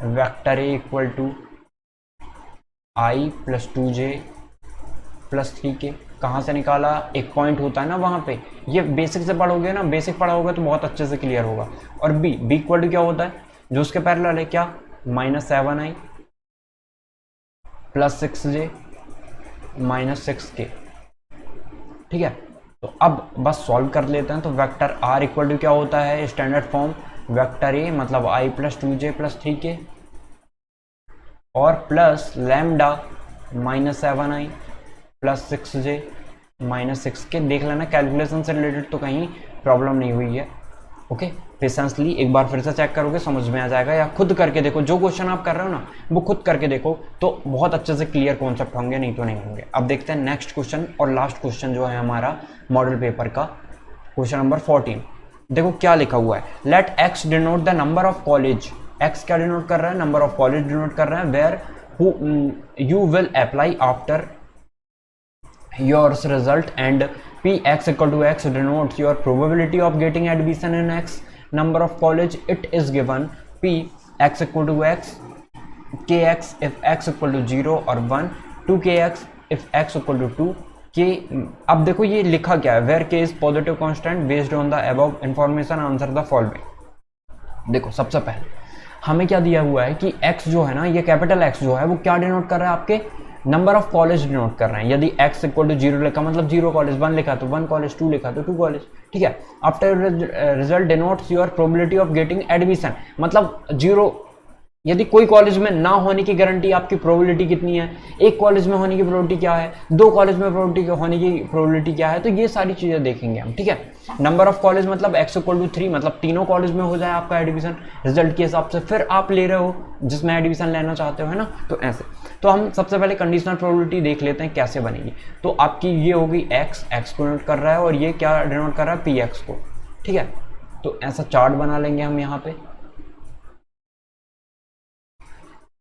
vector a equal to i plus 2j plus 3k, कहाँ से निकाला, एक पॉइंट होता है ना वहाँ पे, ये बेसिक से पढ़ोगे ना, बेसिक पढ़ा होगा तो बहुत अच्छे से क्लियर होगा। और b इक्वल टू क्या होता है, जो उसके पैरेलल है, क्या, -7i plus 6j minus 6k, ठीक है। तो अब बस सॉल्व कर लेते हैं। तो वेक्टर r इक्वल टू क्या होता है, स्टैंडर्ड फॉर्म, वेक्टर a मतलब i plus 2j plus 3k, और plus lambda -7i plus 6j -6 के देख लेना, कैलकुलेशन से रिलेटेड तो कहीं प्रॉब्लम नहीं हुई है। ओके, पेशेंसली एक बार फिर से चेक करोगे समझ में आ जाएगा, या खुद करके देखो, जो क्वेश्चन आप कर रहे हो ना वो खुद करके देखो तो बहुत अच्छे से क्लियर कॉन्सेप्ट होंगे, नहीं तो नहीं होंगे। अब देखते हैं नेक्स्ट क्वेश्चन और लास्ट क्वेश्चन जो है हमारा मॉडल पेपर का, क्वेश्चन नंबर 14। देखो क्या लिखा हुआ है, let x denote the number of college. X क्या डिनोट कर रहा है, नंबर ऑफ कॉलेज डिनोट कर रहा है, where you will apply after yours result, and Px equal to x denotes your probability of getting admission in x number of college. It is given Px equal to x, kx if x equal to 0 और 1, 2kx if x equal to 2 k। अब देखो ये लिखा क्या है, where k is positive constant based on the above information answer the following। देखो सबसे पहले हमें क्या दिया हुआ है कि x जो है ना, ये कैपिटल X जो है वो क्या डिनोट कर रहा है, आपके नंबर ऑफ कॉलेज डिनोट कर रहे हैं। यदि x इक्वल टू 0 लिखा मतलब 0 कॉलेज, 1 लिखा तो 1 कॉलेज, 2 लिखा तो 2 कॉलेज, ठीक है। After result denotes your probability of getting admission, मतलब 0 यदि कोई कॉलेज में ना होने की गारंटी, आपकी प्रोबेबिलिटी कितनी है, एक कॉलेज में होने की प्रोबेबिलिटी क्या है, 2 कॉलेज में प्रोबेबिलिटी होने की प्रोबेबिलिटी क्या है, तो ये सारी चीजें देखेंगे हम, ठीक है। नंबर ऑफ कॉलेज मतलब x इक्वल टू 3, मतलब तीनों कॉलेज में हो जाए आपका एडमिशन रिजल्ट के हिसाब से, फिर आप ले रहे हो जिसमें एडमिशन लेना चाहते हो, है ना, तो ऐसे। तो हम सबसे पहले कंडीशनल प्रोबेबिलिटी देख लेते हैं कैसे बनेगी। तो आपकी ये होगी x को डिनोट कर रहा है और ये क्या डिनोट कर रहा है, px को, ठीक है। तो ऐसा चार्ट बना लेंगे हम यहाँ पे,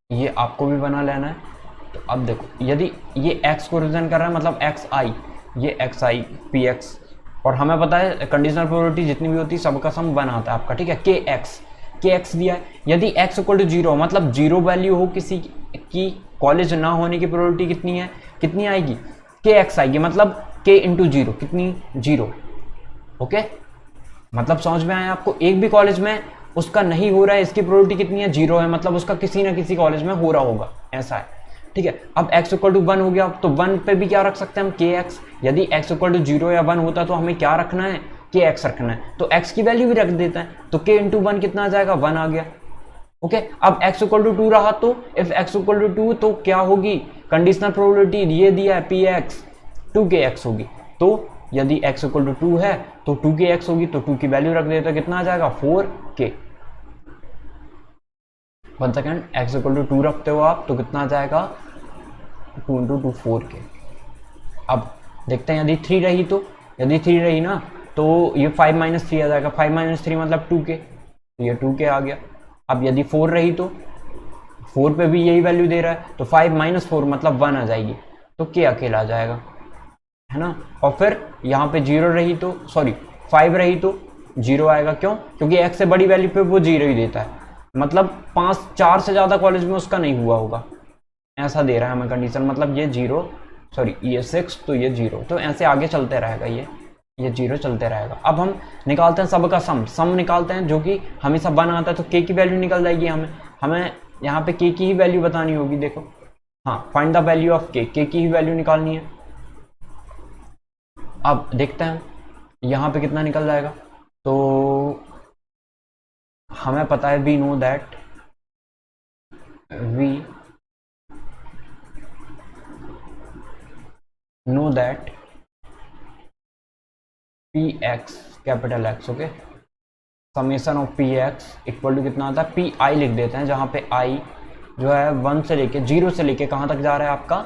ये आपको भी बना लेना है। तो अब देखो यदि ये x को रिप्रेजेंट कर रहा है मतलब xi, ये xi px, और हमें पता है कंडीशनल प्रोबेबिलिटी जितनी भी होती है सबका सम 1 आता है आपका, ठीक है। kx दिया है, यदि x इक्वल टू 0 मतलब 0 वैल्यू हो किसी की कॉलेज ना होने की प्रोबेबिलिटी कितनी है, कितनी आएगी, kx आएगी, मतलब k इंटू 0 कितनी, 0। ओके, मतलब समझ में आया आपको, एक भी कॉलेज में उसका नहीं हो रहा है इसकी प्रोबेबिलिटी कितनी है, 0 है, मतलब उसका किसी ना किसी कॉलेज में हो रहा होगा, ऐसा है, ठीक है। अब x इक्वल टू 1 हो गया, तो 1 पे भी क्या रख सकते हैं हम, kx। यदि x इक्वल टू 0 या 1 होता तो हमें क्या रखना है, kx रखना है, तो x की वैल्यू भी रख देते हैं, तो k इंटू 1 कितना आ जाएगा, 1 आ गया। ओके, अब x इक्वल टू 2 रहा तो इफ x इक्वल टू 2 तो क्या होगी, कंडीशनल प्रोबेबिलिटी ये दिया है px, 2kx होगी। तो यदि x इक्वल टू 2 है तो 2kx होगी, तो 2 की वैल्यू रख देते, कितना आ जाएगा, 4k। 1 second, x equal to 2 रखते हो आप तो कितना आ जाएगा, 2 इंटू 2 4k। अब देखते हैं यदि 3 रही तो, यदि 3 रही ना तो ये 5 माइनस 3 आ जाएगा, 5 माइनस 3 मतलब 2k, तो ये 2k आ गया। अब यदि 4 रही तो 4 पे भी यही वैल्यू दे रहा है, तो 5 माइनस 4 मतलब 1 आ जाएगी, तो k अकेला आ जाएगा, है ना। और फिर यहाँ पे 0 रही तो, सॉरी 5 रही तो 0 आएगा, क्यों, क्योंकि x से बड़ी वैल्यू पे वो 0 ही देता है, मतलब 4 से ज्यादा कॉलेज में उसका नहीं हुआ होगा, ऐसा दे रहा है हमें कंडीशन, मतलब ये 0, सॉरी ये 6 तो ये 0, तो ऐसे आगे चलते रहेगा, ये 0 चलते रहेगा। अब हम निकालते हैं सबका सम निकालते हैं, जो कि हमेशा 1 आता है, तो k की वैल्यू निकल जाएगी, हमें यहाँ पे k की ही वैल्यू बतानी होगी। देखो हाँ, find the value of k की ही वैल्यू निकालनी है। अब देखते हैं यहाँ पे कितना निकल जाएगा, तो हमें पता है we know that px capital x, okay, summation of px equal to कितना आता है, pi लिख देते हैं, जहां पे i जो है 1 से लेके 0 से लेके कहां तक जा रहा है आपका,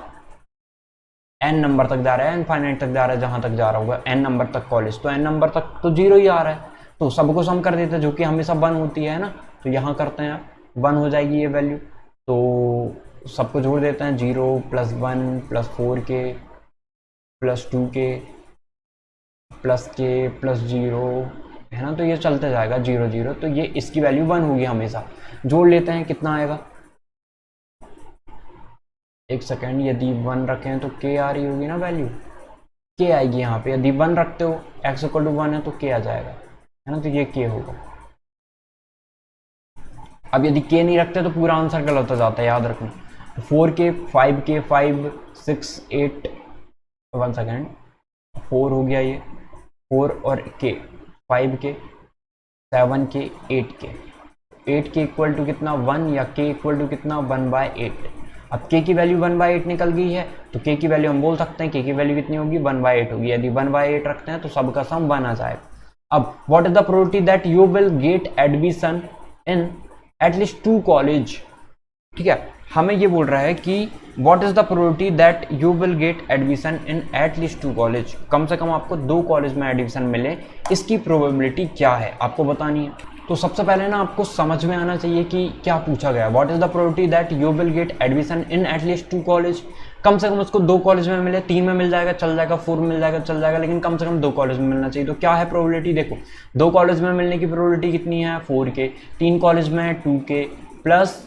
n नंबर तक जा रहा है, इनफाइनाइट तक जा रहा है, जहां तक जा रहा होगा n नंबर तक कॉलेज, तो n नंबर तक तो 0 ही आ रहा है, तो सबको सम कर देते हैं, जो कि हमेशा 1 होती है ना, तो यहाँ करते हैं 1 हो जाएगी ये वैल्यू, तो सबको जोड़ देते हैं, 0 plus 1 plus 4k plus 2k plus k plus 0, है ना, तो ये चलते जाएगा 0 0, तो ये इसकी वैल्यू 1 होगी हमेशा। जोड़ लेते हैं कितना आएगा, एक सेकेंड, यदि 1 रखें तो k आ रही होगी ना वैल्यू, k आएगी यहाँ पे, यदि 1 रखते हो x इक्वल टू 1 है तो k आ जाएगा, है ना, तो ये k होगा। अब यदि k नहीं रखते तो पूरा आंसर गलत हो जाता है, याद रखना। 4k 5k 5 6 8, 1 सेकेंड, 4 हो गया ये, 4 और k 5k 7k 8k, 8k equal to कितना 1, या k इक्वल टू कितना 1/8, अब k की वैल्यू 1/8 निकल गई है, तो k की वैल्यू हम बोल सकते हैं, k की वैल्यू कितनी होगी 1/8 होगी। यदि 1/8 रखते हैं तो सबका सम 1 आ जाएगा। अब what is the probability that you will get admission in at least 2 college, ठीक है, हमें ये बोल रहा है कि what is the probability that you will get admission in at least 2 college, कम से कम आपको 2 कॉलेज में एडमिशन मिले, इसकी प्रोबेबिलिटी क्या है आपको बतानी है। तो सबसे पहले ना आपको समझ में आना चाहिए कि क्या पूछा गया, what is the probability that you will get admission in at least 2 college, कम से कम उसको 2 कॉलेज में मिले, 3 में मिल जाएगा चल जाएगा, 4 में मिल जाएगा चल जाएगा, लेकिन कम से कम 2 कॉलेज में मिलना चाहिए। तो क्या है प्रोबेबिलिटी, देखो 2 कॉलेज में मिलने की प्रोबेबिलिटी कितनी है 4 के, 3 कॉलेज में 2 के, प्लस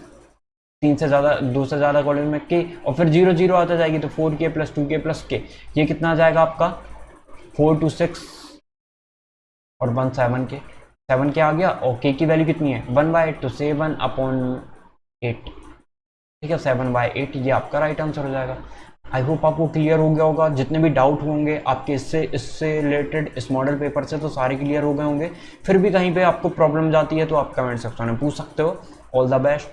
3 से ज़्यादा 2 से ज़्यादा कॉलेज में के, और फिर 0 0 आता जाएगी, तो 4k प्लस 2k प्लस के, ये कितना आ जाएगा आपका 4 2 6 और 1 7k, 7k आ गया। और k की वैल्यू कितनी है 1/8, तो 7/8, ठीक है 7/8, ये आपका राइट आंसर हो जाएगा। आई होप आपको क्लियर हो गया होगा। जितने भी डाउट होंगे आपके इससे रिलेटेड इस मॉडल पेपर से, तो सारे क्लियर हो गए होंगे। फिर भी कहीं पे आपको प्रॉब्लम जाती है तो आप कमेंट सेक्शन में पूछ सकते हो। All the best.